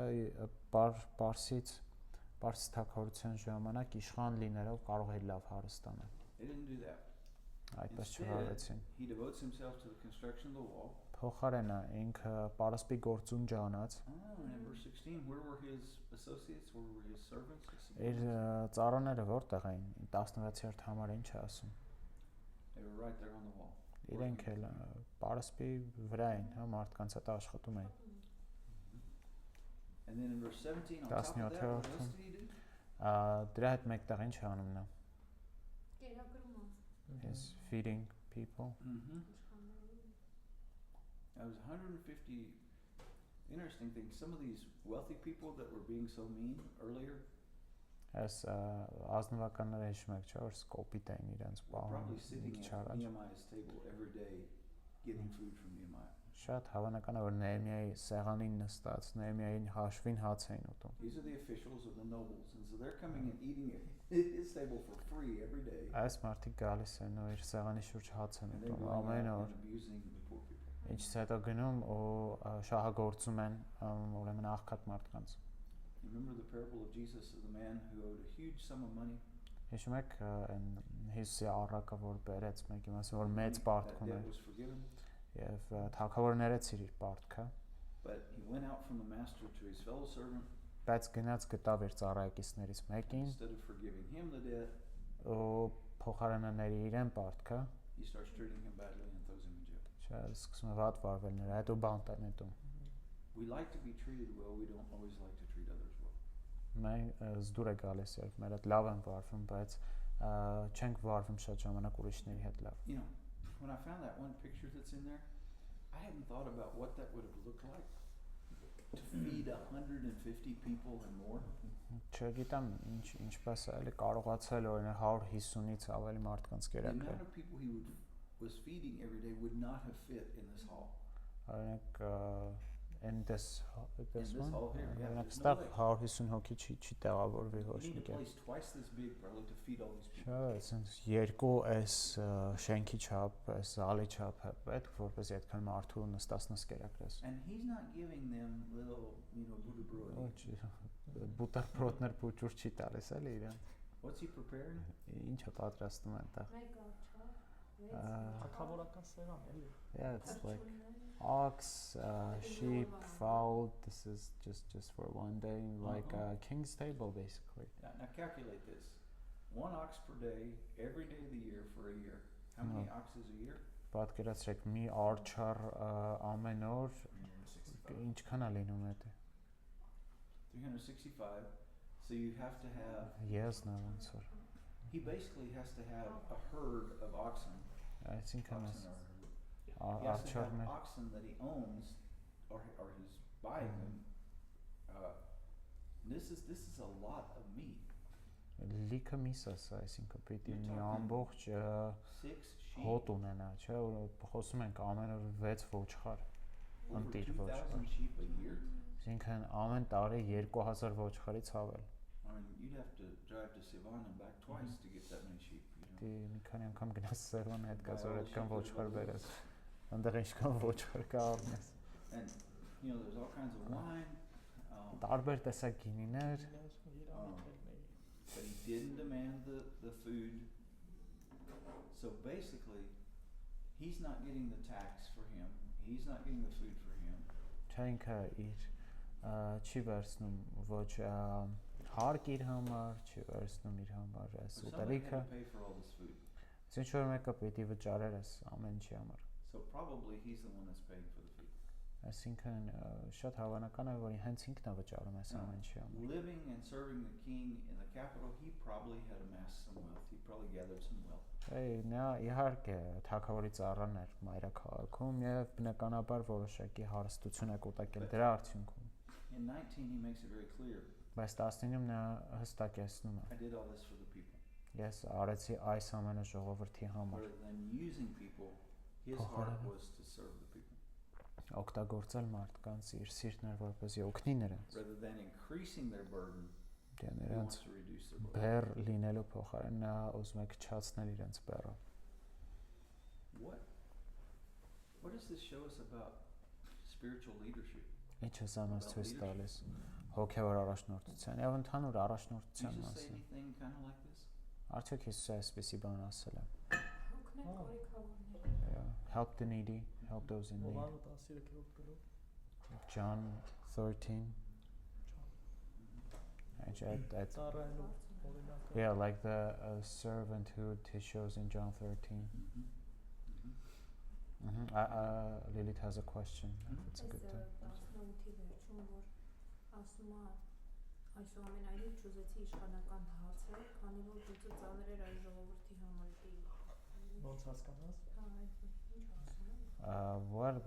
Պարս թագավորության ժամանակ իշխան լինելով կարող էր լավ հարստանալ They didn't do that. այդպես Instead, չհարեցին he devotes himself to the construction of the wall. փոխարենը ինքը պարսպի գործուն ջանած And in verse 16, where were his associates? Where were his servants? իր ծառաները որտեղ էին 16-րդ համարը ինչ է ասում They were right there on the wall. իրենք էլ պարսպի վրա էին հա մարդկանց հետ աշխատում էին And then in verse 17, on top of that, what else did he do? դրա հետ մեկտեղ ինչ է անում նա Կերակրում is feeding people That was 150 interesting things. Some of these wealthy people that were being so mean earlier Այս ազնվականները հիշում եք չէ՞ որ սկոպիտ էին իրենց were probably պահում sitting at չարած Nehemiah's table every day getting food from Nehemiah. շատ հավանական է որ Նեհեմիայի սեղանին նստած Նեհեմիային հաշվին հաց էին ուտում These are the officials of the nobles, and so they're coming and eating at his table for free every day. Այս մարդիկ գալիս են ու իր սեղանի շուրջ հաց են And they're ուտում going ամեն out օր and abusing the poor people. ինչից հետո գնում ու շահագործում են ուրեմն աղքատ մարդկանց You remember the parable of Jesus of the man who owed a huge sum of money? հիշում եք այն Հիսուսի առակը որ բերեց մեկի մասը որ մեծ That պարտք debt ուներ was forgiven. եւ թագավորը ներեց իր պարտքը But he went out from the master to his fellow servant. բայց գնաց գտավ իր ծառայակիցներից And մեկին instead of forgiving him the debt, ու փոխարենը ների իրեն պարտքը he starts treating him badly and throws him in jail. չէ սկսում է վատ վարվել նրա հետո բանտ են հետո We like to be treated well. We don't always like to treat others well. մենք զդուր է գալիս երբ մեր հետ լավ են վարվում բայց չենք վարվում շատ ժամանակ ուրիշների հետ լավ You know, when I found that one picture that's in there, I hadn't thought about what that would have looked like to feed 150 people and more. չգիտեմ ինչպես է էլի կարողացել օրինակ 150-ից ավելի մարդկանց The կերակրել amount of people he was feeding every day would not have fit in this hall. օրինակ in this hall here, yeah, օրինակ there's no ստեղ way. 150 հոգի չի տեղավորվի You ոչ need մի a կերպ place twice this big probably to feed all these people. Չէ, ասենց երկու այս շենքի չափ, այս զալի չափ է պետք որպես այդքան մարդու նստածնս կերակրես And he's not giving them little, buterbrod. Ոչ բուտերբրոդներ փուճուր չի տալիս էլի իրեն What's he preparing? Ինչ է պատրաստում այնտեղ Թագավորական սեղան էլի Yeah, it's like ox, sheep, fowl. This is just for one day, like a king's table, basically. Now calculate this. 1 ox per day, every day of the year for a year. How many oxes a year? Պատկերացրեք մի արչար ամեն օր ինչքան է լինում դա 365. So you have to have. Yes, no answer. He basically has to have a herd of oxen. Այսինքն He has to have oxen that he owns, or he's buying them. This is a lot of meat. լիքը միս է սա, այսինքն պիտի You're մի talking ամբողջ 6 sheep. հոտ ունենա, չէ, որ խոսում ենք ամեն օր 6 ոչխար, Over ընտիր 2,000 ոչխար, sheep a year. այսինքն ամեն տարի 2000 ոչխարից ավել, I mean, you'd have to drive to Sivan and back twice to get that many sheep. պիտի մի քանի անգամ գնաս Սերվան հետ գաս, որ Բայ, այդքան շուտ ոչխար էր բերես, այնտեղ ինչքան ոչխար կա առնես, And there's all kinds of wine. տարբեր տեսակ գինիներ, But he didn't demand the food So basically, he's not getting the tax for him. He's not getting the food for him. Չայինքը իր չի վերցնում ոչ հարկ իր համար, չի վերցնում իր համար այս So somebody ուտելիքը, had to pay for all this food. ինչ որ մեկը պիտի վճարեր այս ամեն ինչի համար։ So probably he's the one that's paying for the food. Այսինքն շատ հավանական է, որ հենց ինքն է վճարում այս Now, ամեն ինչի համար։ living and serving the king in the capital, he probably had amassed some wealth. He probably gathered some wealth. Նա իհարկե թագավորի ծառան էր մայրաքաղաքում եւ բնականաբար որոշակի հարստություն է կուտակել դրա արդյունքում։ In 19, he makes it very clear. Բայց 19-ում նա հստակեցնում է. I did all this for the people. Ես արեցի այս ամենը ժողովրդի համար։ Rather than using people, his heart was to serve the people. Օգտագործել մարդկանց իր սիրտն էր որպեսզի օգնի նրանց։ Rather than increasing their burden, Դե he նրանց wants to reduce their burden. բեր լինելու փոխարեն նա ուզում է քչացնել իրենց բերը։ What does this show us about spiritual leadership? Ինչ է սա մեզ ցույց տալիս հոգևոր առաջնորդության եւ ընդհանուր առաջնորդության Jesus say մասին։ anything kind of like this? Արդյոք Հիսուսը այսպեսի բան ասել է։ Հոգնել կորիքավորները։ Help the needy, help those in need. Հովանու 13-րդ գլուխ John 13. ծառայելու օրինակը։ Yeah, like the servanthood he shows in John 13. Lilith has a question. It's a good time. 18-ի վերջում որ ասում է այսուամենայնիվ ճուզեցի իշխանական հացը, քանի որ դուծը ծանր էր այս ժողովրդի համար դի։ Ոնց հասկանաս։ Ինչ ասում է։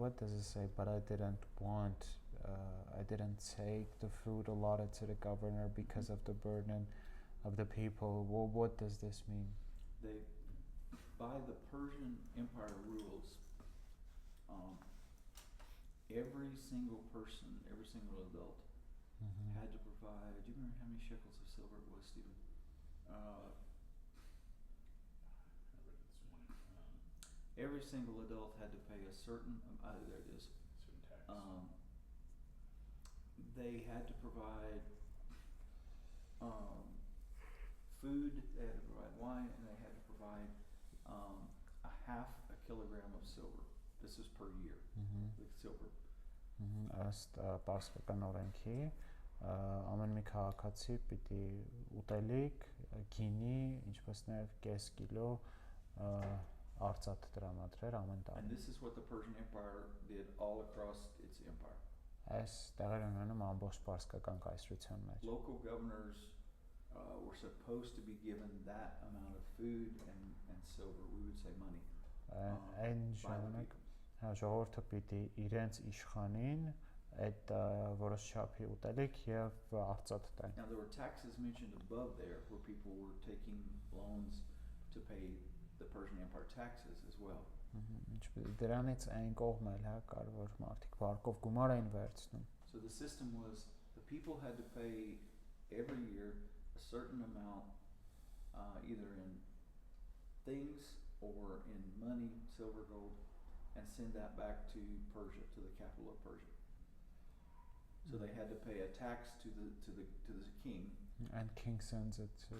What does it say? But I didn't take the food allotted to the governor because of the burden of the people. What does this mean? By the Persian Empire rules, every single person, every single adult had to provide. Do you remember how many shekels of silver it was, Stephen? Every single adult had to pay a certain. There it is. Certain tax. They had to provide food. They had to provide wine, and they had to provide a half a kilogram of silver. This is per year. The silver. Ըստ պարսկական օրենքի ամեն մի քաղաքացի պիտի ուտելիք, գինի, ինչպես նաև կես կիլո արծաթ տրամադրեր ամեն տարի։ And this is what the Persian Empire did all across its empire. Այս տեղեր ունենում ամբողջ պարսկական կայսրության մեջ։ Local governors were supposed to be given that amount of food and silver. We would say money. Այն ժամանակ ժողովուրդը պիտի իրենց իշխանին այդ որոշ չափի ուտելիք եւ արծաթ տային։ Now there were taxes mentioned above there where people were taking loans to pay the Persian Empire taxes as well. Ինչպես դրանից այն կողմել հա կար որ մարդիկ վարկով գումար էին վերցնում։ So the system was the people had to pay every year a certain amount either in things or in money, silver, gold, and send that back to Persia, to the capital of Persia. So they had to pay a tax to the king. And king sends it to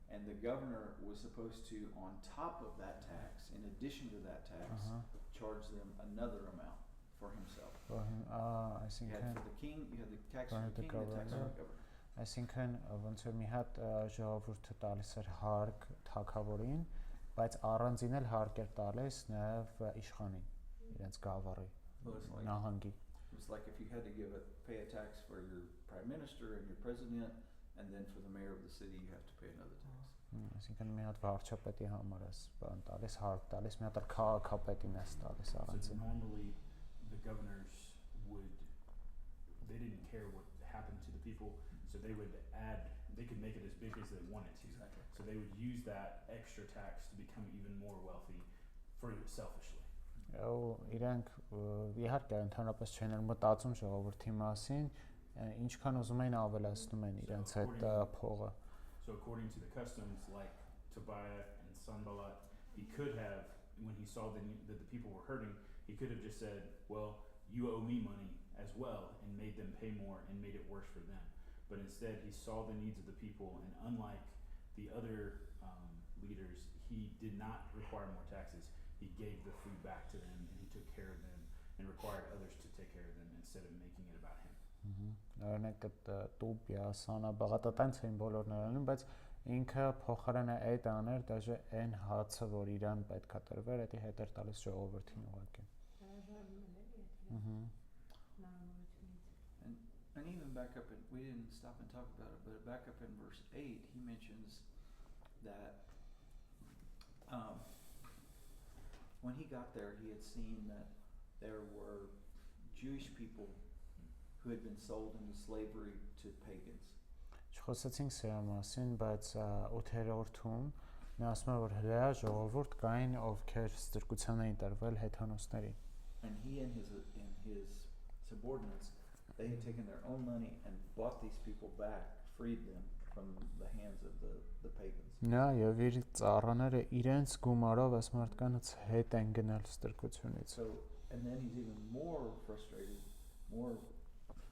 And the governor was supposed to, on top of that tax, in addition to that tax, charge them another amount for himself. I think You had for the king, you had the tax for the king, the tax for the governor. Այսինքն ոնց որ մի հատ ժողովուրդը տալիս էր հարկ թագավորին, բայց առանձին էլ հարկ էր տալիս նաև իշխանին, իրենց գավառի, նահանգի։ It was like if you had to pay a tax for your prime minister and your president, and then for the mayor of the city you have to pay another tax. Այսինքն մի հատ վարչապետի համար էս բան տալիս հարկ տալիս, մի հատ քաղաքապետին էս տալիս առանձին։ So normally the governors they didn't care what happened to the people, so they could make it as big as they wanted to. Exactly. So they would use that extra tax to become even more wealthy for selfishly. Իրանք իհարկե ընդհանրապես չեն մտածում ժողովրդի մասին, ինչքան ուզում են ավելացնում են իրենց այդ փողը։ So according to the customs, like Tobiah and Sanballat, he could have, when he saw that the people were hurting, he could have just said, well, you owe me money as well, and made them pay more and made it worse for them. But instead, he saw the needs of the people, and unlike the other leaders, he did not require more taxes. He gave the food back to them, and he took care of them, and required others to take care of them instead of making it about him. Օրինակ այդ տուբյա սանա բաղատատանց էին բոլորն անում, բայց ինքը փոխարենը այդ աներ, դաժե այն հացը, որ իրան պետքա տրվեր, դա հետ էր տալիս ժողովրդին ուղղակի։ And even back up in, we didn't stop and talk about it, but back up in verse 8, he mentions that when he got there, he had seen that there were Jewish people who had been sold into slavery to pagans. Չխոսեցինք սրա մասին, բայց 8-րդում նա ասում է, որ հրեա ժողովուրդ կային, ովքեր ստրկության էին տրվել հեթանոսներին։ And he and his subordinates, they had taken their own money and bought these people back, freed them from the hands of the pagans. Նա եւ իր ծառաները իրենց գումարով այս մարդկանց հետ են գնել ստրկությունից։ So, and then he's even more frustrated, more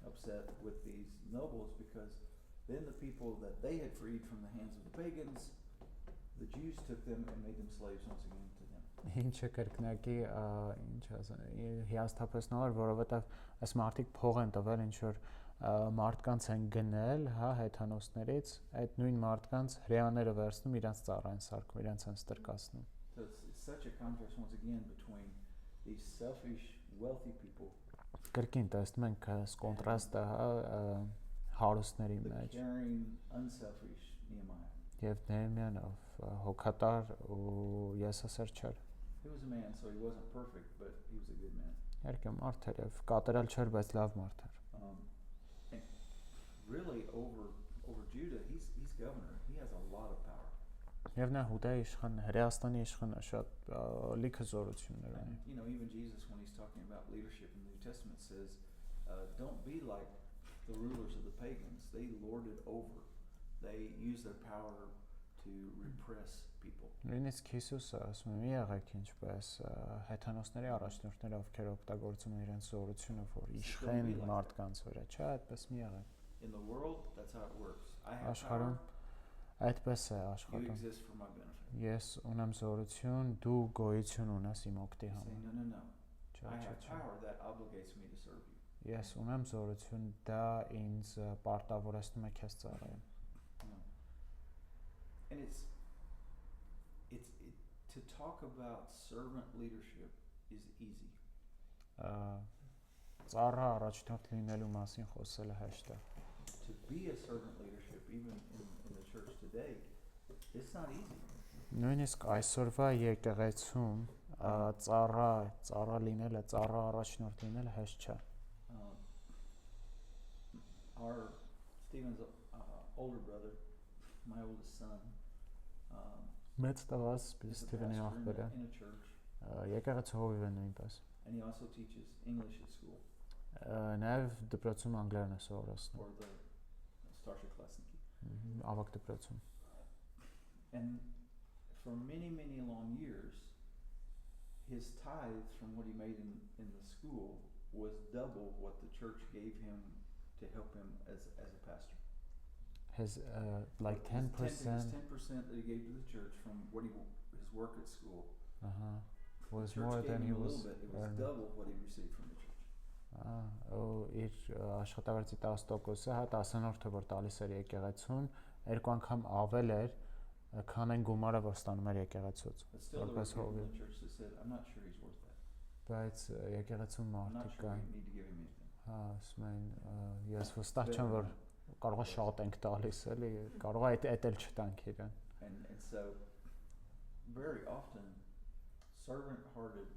upset with these nobles, because then the people that they had freed from the hands of the pagans, the Jews took them and made them slaves once again to them. Ինչը կրկնակի ինչ ասեմ, հիասթափեցնող էր, որովհետեւ այս մարդիկ փող են տվել, ինչ որ մարդկանց են գնել, հա, հեթանոսներից, այդ նույն մարդկանց հրեաները վերցնում, իրանց ծառա են սարքում, իրանց են ստրկացնում։ So it's such a contrast once again between these selfish, wealthy people, Կրկին տեսնում ենք այս կոնտրաստը, հա, հարուստների the մեջ caring, unselfish Nehemiah. եւ Նեհեմիան հոգատար ու եսասեր չէր։ He was a man, so he wasn't perfect, but he was a good man. Երկը մարդ էր եւ կատարել չէր, բայց լավ մարդ էր։ And really over Judah, he's governor. He has a lot of power. Եվ նա Հուդայի իշխան, Հրեաստանի իշխանը շատ լիքը զորություններ ունի։ And you know, even Jesus, when he's talking about leadership in the New Testament, says, "Don't be like the rulers of the pagans. They lord it over. They use their power to repress people." Նույնիսկ Հիսուսը ասում է՝ մի եղեք ինչպես հեթանոսների առաջնորդները, ովքեր օգտագործում են իրենց զորությունը, որ իշխեն մարդկանց վրա, չէ՞, այդպես մի եղեք։ In the world, that's how it works. I have Աշխարհում power. այդպես է You աշխատում։ exist for my benefit. Ես ունեմ զորություն, դու գոյություն ունես իմ օգտի Say, համար։ no. Չէ, I չէ, have չէ։ power that obligates me to serve you. Ես ունեմ զորություն, դա ինձ պարտավորեցնում է քեզ ծառայել։ And to talk about servant leadership is easy. Ծառա առաջնորդ լինելու մասին խոսելը հեշտ է։ To be a servant leadership, even in the church today, it's not easy. Նույնիսկ այսօրվա եկեղեցում ծառա լինելը, ծառա առաջնորդ լինելը հեշտ չէ։ Our Stephen's older brother, my oldest son, Մեծ տղաս is a Ստիվենի pastor աղբերը in a church, եկեղեցու հովիվ է նույնպես։ and he also teaches English at school Նաև դպրոցում անգլերեն է սովորեցնում։ for the starship klasniki. Ավագ դպրոցում։ And for many long years, his tithes from what he made in the school was double what the church gave him to help him as a pastor. His like 10%. His 10% that he gave to the church from his work at school. Was The church more gave than him he a was little bit. It was earning. double what he received from the church. Իր աշխատավարձի 10%-ը, հա 10-րդը որ տալիս էր եկեղեցուն, երկու անգամ ավել էր, քան այն գումարը որ ստանում էր եկեղեցուց։ But still, there were people in the church that said, "I'm not sure he's worth that. Բայց եկեղեցում I'm not մարդիկ sure կային, we need to give him anything." հա, ասում են, ես վստահ չեմ որ կարող է շատ ենք տալիս, էլի, կարող է այդ էլ չտանք իրեն։ And so, very often, servant-hearted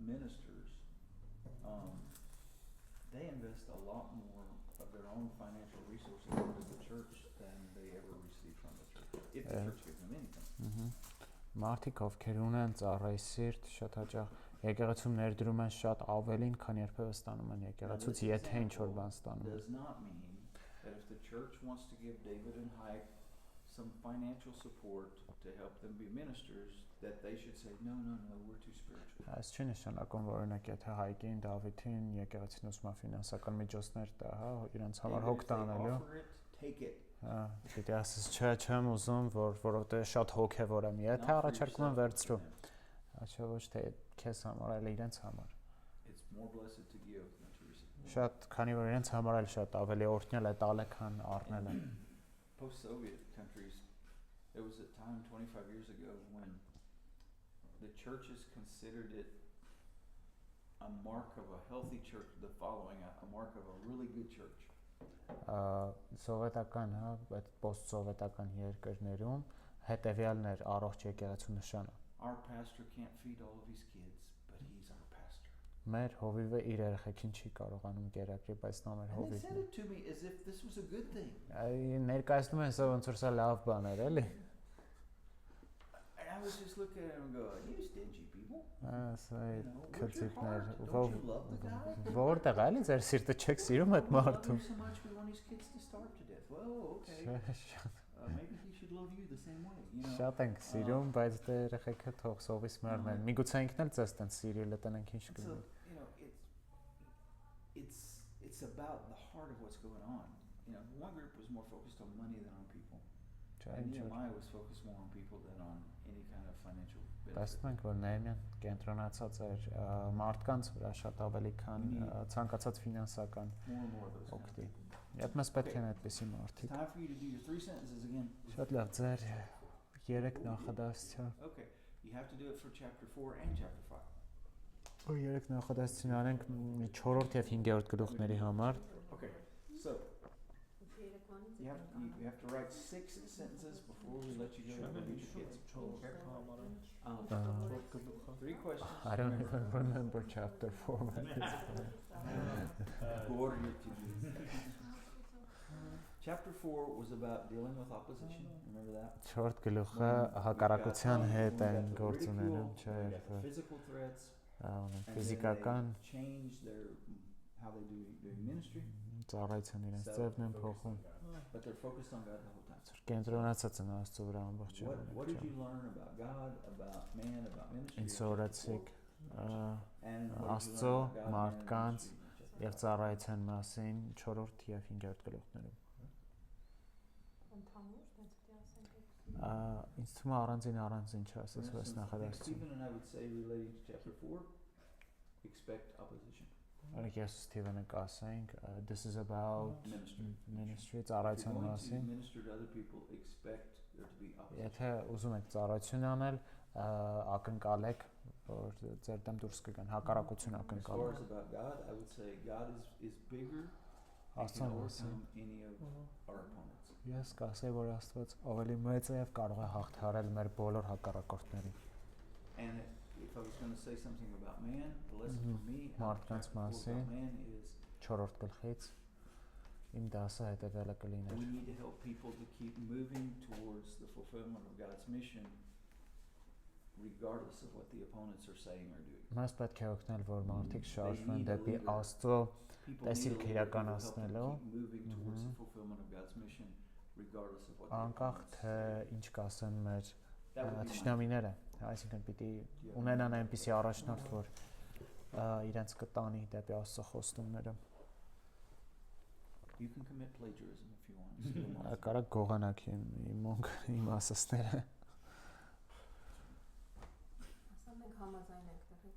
ministers, they invest a lot more of their own financial resources into the church than they ever receive from the church, if the church gives them anything. Մարդիկ ովքեր ունեն ծառայի սիրտ, շատ հաճախ եկեղեցում ներդրում են շատ ավելին, քան երբևէ ստանում են եկեղեցուց, եթե ինչ որ բան ստանում են։ Does not mean that if the church wants to give David and Hike some financial support to help them be ministers, that they should say, no, we're too spiritual. Այս չի նշանակում, որ օրինակ եթե Հայկին, Դավիթին եկեղեցին ուզում է ֆինանսական միջոցներ տա, հա, իրենց համար հոգ տանելու։ Offer it, take it. Պիտի ասես չեմ ուզում, որովհետեւ շատ հոգևոր եմ, եթե Not for առաջարկում եմ yourself, վերցրու, yeah. Աչա ոչ թե քեզ համար, այլ իրենց համար։ It's more blessed to give than to receive. Շատ, քանի որ իրենց համար էլ շատ ավելի օրհնել է տալը, քան առնելը։ Post-Soviet countries, there was a time 25 years ago when the churches considered it a mark of a healthy church, the following, a mark of a really good church. Սովետական, այդ post-սովետական երկրներում հետևյալն էր առողջ եկեղեցու նշանը։ Our pastor can't feed all of his kids, but he's our pastor. Մեր հովիվը իր երեխեքին չի կարողանում կերակրի, բայց նա մեր And they said հովիվն է։ it to me as if this was a good thing. Ներկայացնում են սա ոնց որ սա լավ բան էր, էլի։ And I was just looking at him and going, you stingy people. Սա You know, where's your քծիկներ, heart? Don't you love the guy? որտեղ էլի ձեր սիրտը չեք սիրում այդ We love մարդուն։ him so much we want his kids to starve to death. Well, okay. Maybe he should love you the same way, you know. Շատ ենք սիրում, բայց դե երեխեքը թող սովից մեռնեն։ Միգուցե ինքն էլ ձեզ տենց սիրել է, տենենք ինչ So, կլինի։ you know, it's about the heart of what's going on. You know, one group was more focused on money than on people. Չէ, And ինչ որ Nehemiah was focused more on people than on any kind of financial benefit. տեսնում ենք, որ Նեհեմիան կենտրոնացած էր մարդկանց վրա շատ ավելի քան ցանկացած ֆինանսական More and more of those kind of օգտի։ people. Եվ մեզ պետք են այդպիսի It's մարդիկ։ time for you to do your 3 sentences again. Շատ լավ, ձեր երեք նախադասություն։ Okay, you have to do it for chapter 4 and chapter 5. Որ երեք նախադասություն անենք 4-րդ եւ 5-րդ գլուխների համար։ Okay, so you have to write 6 sentences before we let you go to read your kids. Okay? 3 questions. I don't even remember chapter 4, but it's fine. Who ordered your kids? Chapter 4 was about dealing with opposition. Remember that? 4-րդ գլուխը հակառակության հետ են գործ ունենում, չէ՞, The physical threats. ունենք ֆիզիկական Change their how they do ministry, ծառայության իրենց ձևն են փոխում, but they're focused on God the whole time. կենտրոնացած են Աստծո վրա ամբողջ What did you learn about God, about man, about ministry? Ինչ սորացիք And what did you Աստծո, learn about God, man, and մարդկանց ministry? եւ ծառայության մասին 4-րդ եւ 5-րդ գլուխներում։ Ինձ թվում է առանձին For չասես այս instance, I think նախադասություն։ Stephen and I would say relating to chapter 4, expect opposition. Օրինակ ես Սթիվենը կասենք, this is about ministry, If you're ծառայության going to մասին։ minister to other people, expect there to be opposition. Եթե ուզում եք ծառայություն անել, ակնկալեք, որ ձեր դեմ դուրս կգան, հակառակություն As far ակնկալեք։ as about God, I would say God is bigger and Աստծո can մասին overcome any of our opponents. ես կասեի, որ Աստված ավելի մեծ է եւ կարող է հաղթահարել մեր բոլոր հակառակորդներին։ And if I was going to say something about man, the lesson for me out of Մարդկանց chapter 4 մասին about man is 4-րդ գլխից իմ դասը հետևյալը we կլիներ։ need to help people to keep moving towards the fulfillment of God's mission regardless of what the opponents are saying or doing. Մենք պետք է օգնել, որ մարդիկ They շարժվեն need a դեպի leader. Աստծո People տեսիլք need a leader who will help them իրականացնելու, keep moving towards the fulfillment of God's mission regardless of what the անկախ opponents թե say. ինչ կասեն մեր That would be my թշնամիները, այսինքն պիտի ունենան այնպիսի առաջնորդ, որ իրենց կտանի դեպի Աստծո խոստումները։ You can commit plagiarism if you want. Կարա գողանաք իմ մոնք իմ ասասները։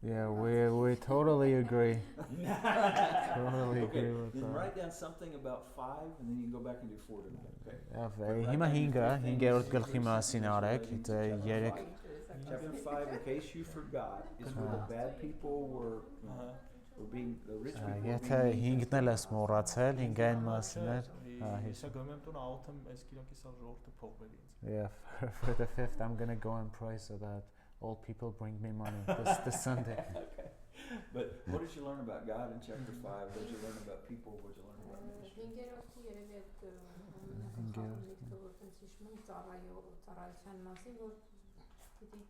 Yeah, we totally agree. Totally Okay, agree with then that. write down something about 5 and then you can go back and do 4 today. Okay. Հիմա 5-րդ գլխի մասին արեք, դե 3 Chapter 5, in case you forgot, is where the bad people were being, the rich people were եթե being 5-ն էլ ես մոռացել, 5-ային մասին էր, Հիշա գոմեմ տուն ալթեմ այս կիրանքի սա ժողովուրդը փոխվելի ինձ։ Yeah, for the 5th I'm going to go and pray so that all people bring me money this Sunday. Okay. But what did you learn about God in chapter 5? What did you learn about people? What did you learn about ministry? Ինգերորդի երևի այդ ծառայության մասին, որ պիտի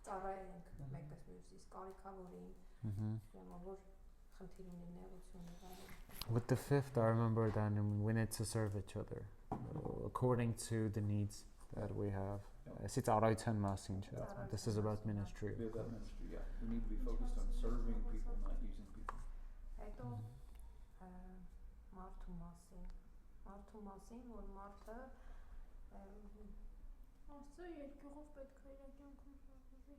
ծառայենք մեկս մյուսից, կարիքավորին, որ խնդիր ունի նեղություն։ With the 5th I remember that we need to serve each other according to the needs that we have. It's ծառայության մասին, չէ՞։ This is about ministry. Be about ministry, yeah. We need to be focused on serving people, not using people. Հետո մարդու մասին, մարդու մասին, որ մարդը Աստծո երկյուղով պետք է իր կյանքում շարժվի։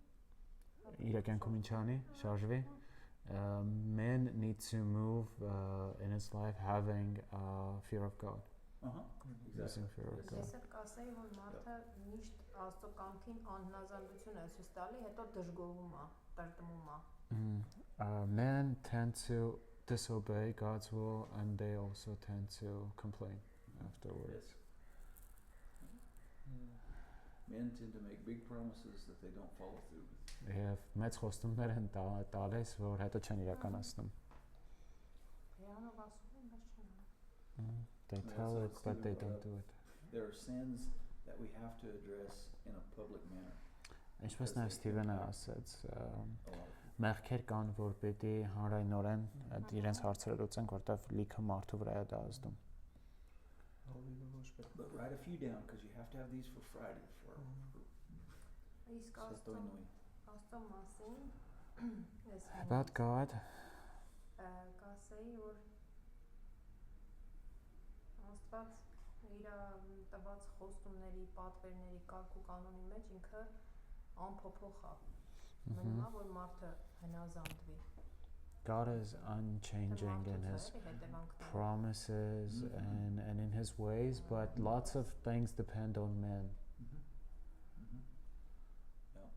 իր կյանքում ինչ անի, շարժվի. Man needs to move in his life having fear of God. Using fear of God. Ես էլ կասեի, որ մարդը միշտ Աստծո կամքին անհնազանդություն է ցույց տալի, հետո դժգոհում է, տրտմում է։ Men tend to disobey God's will and they also tend to complain afterwards. Men tend to make big promises that they don't follow through with. Եվ մեծ խոստումներ են տալիս, որ հետո չեն իրականացնում. Բերանով ասում են, բայց չեն անում։ They tell it, but they don't do it. There are sins that we have to address in a public manner. Ինչպես նաև Սթիվենը ասաց, A lot. մեղքեր կան, որ պետք է հանրայնորեն իրենց հարցերը լուծեն, որտեղ լիքը մարդու վրա է դա ազդում. But write a few down because you have to have these for Friday for Իսկ Սատոյնոյի. Աստծո մասին ես About God, կասեի, որ Աստված իր տված խոստումների, պատվերների կարգ ու կանոնի մեջ ինքը անփոփոխ է։ Մնում է, որ մարդը հնազանդվի։ God is unchanging in his promises and in his ways, but lots of things depend on men. Yeah.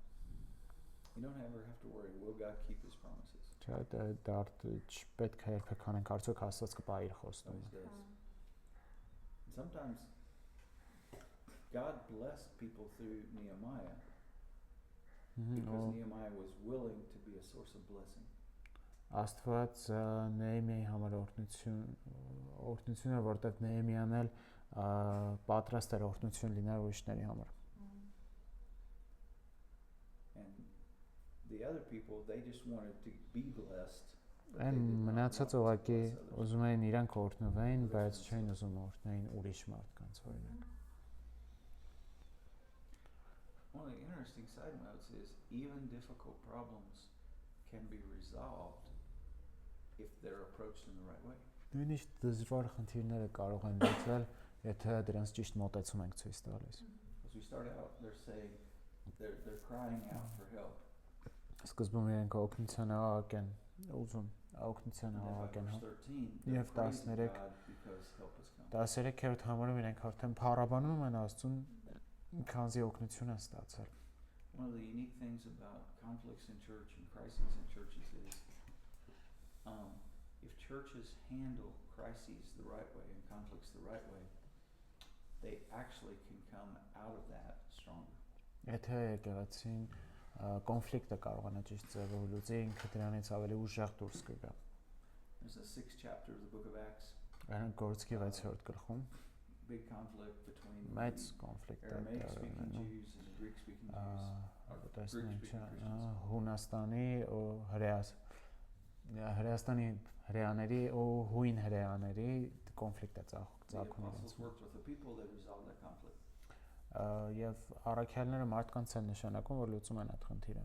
You don't ever have to worry, will God keep his promises? Պետք է երբեք անենք արդյոք Աստված կպահի իր խոստումը։ Always does. Sometimes God blessed people through Nehemiah because Nehemiah was willing to be a source of blessing. Աստված Նեհեմիայի համար օրհնություն էր, որտեղ Նեհեմիան էլ պատրաստ էր օրհնություն լինել ուրիշների համար։ And the other people, they just wanted to be blessed. but they Այն did not մնացած want to ուղղակի bless others. ուզում էին իրանք օրհնվեին, բայց չէին ուզում օրհնեին ուրիշ մարդկանց օրինակ։ One of the interesting side notes is even difficult problems can be resolved if they're approached in the right way. Նույնիսկ դժվար խնդիրները կարող են լուծվել, եթե դրանց ճիշտ մոտեցում ենք ցույց տալիս։ As we start out, they're saying they're crying out for help. Սկզբում իրենք օգնության աղակ են ուզում, օգնության And then աղակ by են։ verse 13, You they're have praising 13. God because help has come. 13-րդ համարում իրենք արդեն փառաբանում են Աստծուն, քանզի օգնություն են ստացել։ One of the unique things about conflicts in church and crises in churches is if churches handle crises the right way and conflicts the right way, they actually can come out of that stronger. Եթե եկեղեցին կոնֆլիկտը կարողանա ճիշտ ձևով լուծի, ինքը դրանից ավելի ուժեղ դուրս կգա։ There's a 6th chapter of the book of Acts, Այն Գործքի 6-րդ գլխում big conflict between մեծ the կոնֆլիկտ է Aramaic տեղի speaking ունենում։ Jews and the Greek speaking Jews. Տեսնենք, Christians. Հունաստանի ու Հրեաստանի հրեաների ու հույն հրեաների կոնֆլիկտ է The ծագում apostles իրենց։ worked with the people, they resolved that conflict. Եվ առաքյալները մարդկանց են նշանակում, որ լուծում են այդ խնդիրը։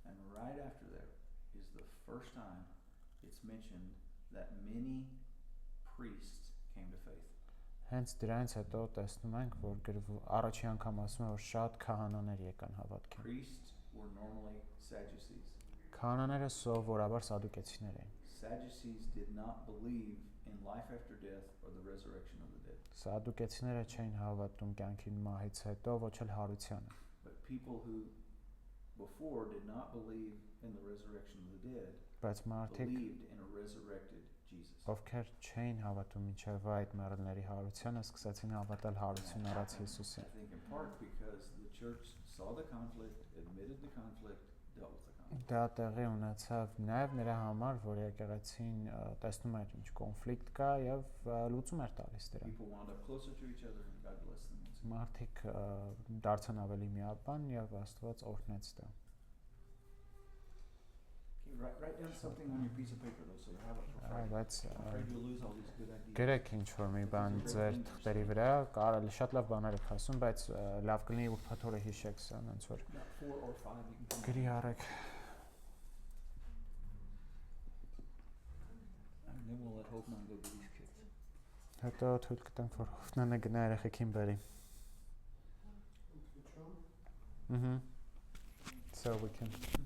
And right after there is the first time it's mentioned that many priests came to faith. Հենց դրանից հետո տեսնում ենք, որ առաջի անգամ ասում է, որ շատ քահանաներ եկան հավատքին։ Priests were normally Sadducees. Քահանաները սովորաբար սադուկեցիներ էին։ Sadducees did not believe in life after death or the resurrection of the dead. Սադուկեցիները չէին հավատում կյանքին մահից հետո, ոչ էլ հարությանը։ But people who before did not believe in the resurrection of the dead Բայց մարդիկ, believed in a resurrected Jesus. ովքեր չէին հավատում մինչև այդ մեռելների հարությանը, սկսեցին հավատալ հարություն առած I Հիսուսին։ think in part because the church saw the conflict, admitted the conflict, dealt with the conflict. Դա տեղի ունեցավ նաև նրա համար, որ եկեղեցին տեսնում էր ինչ կոնֆլիկտ կա եւ լուծում էր տալիս դրան։ People wound up closer to each other and God blessed them. once again. Մարդիկ դարձան ավելի միաբան եւ Աստված օրհնեց դա։ Okay, write down something on your piece of paper though, so you have it for Friday. Բայց I'm afraid you'll lose all these good ideas. գրեք ինչ որ մի բան ձեր թղթերի վրա, կարելի շատ լավ բաներ եք ասում, բայց լավ կլինի որ փաթորը հիշեք սա, ոնց որ About 4 or 5 you can come գրի up արեք։ with. And then we'll let Hope Nine go get these kids. Հետո թույլ կտանք, որ Հովնանը գնա երեխեքին բերի։ So we can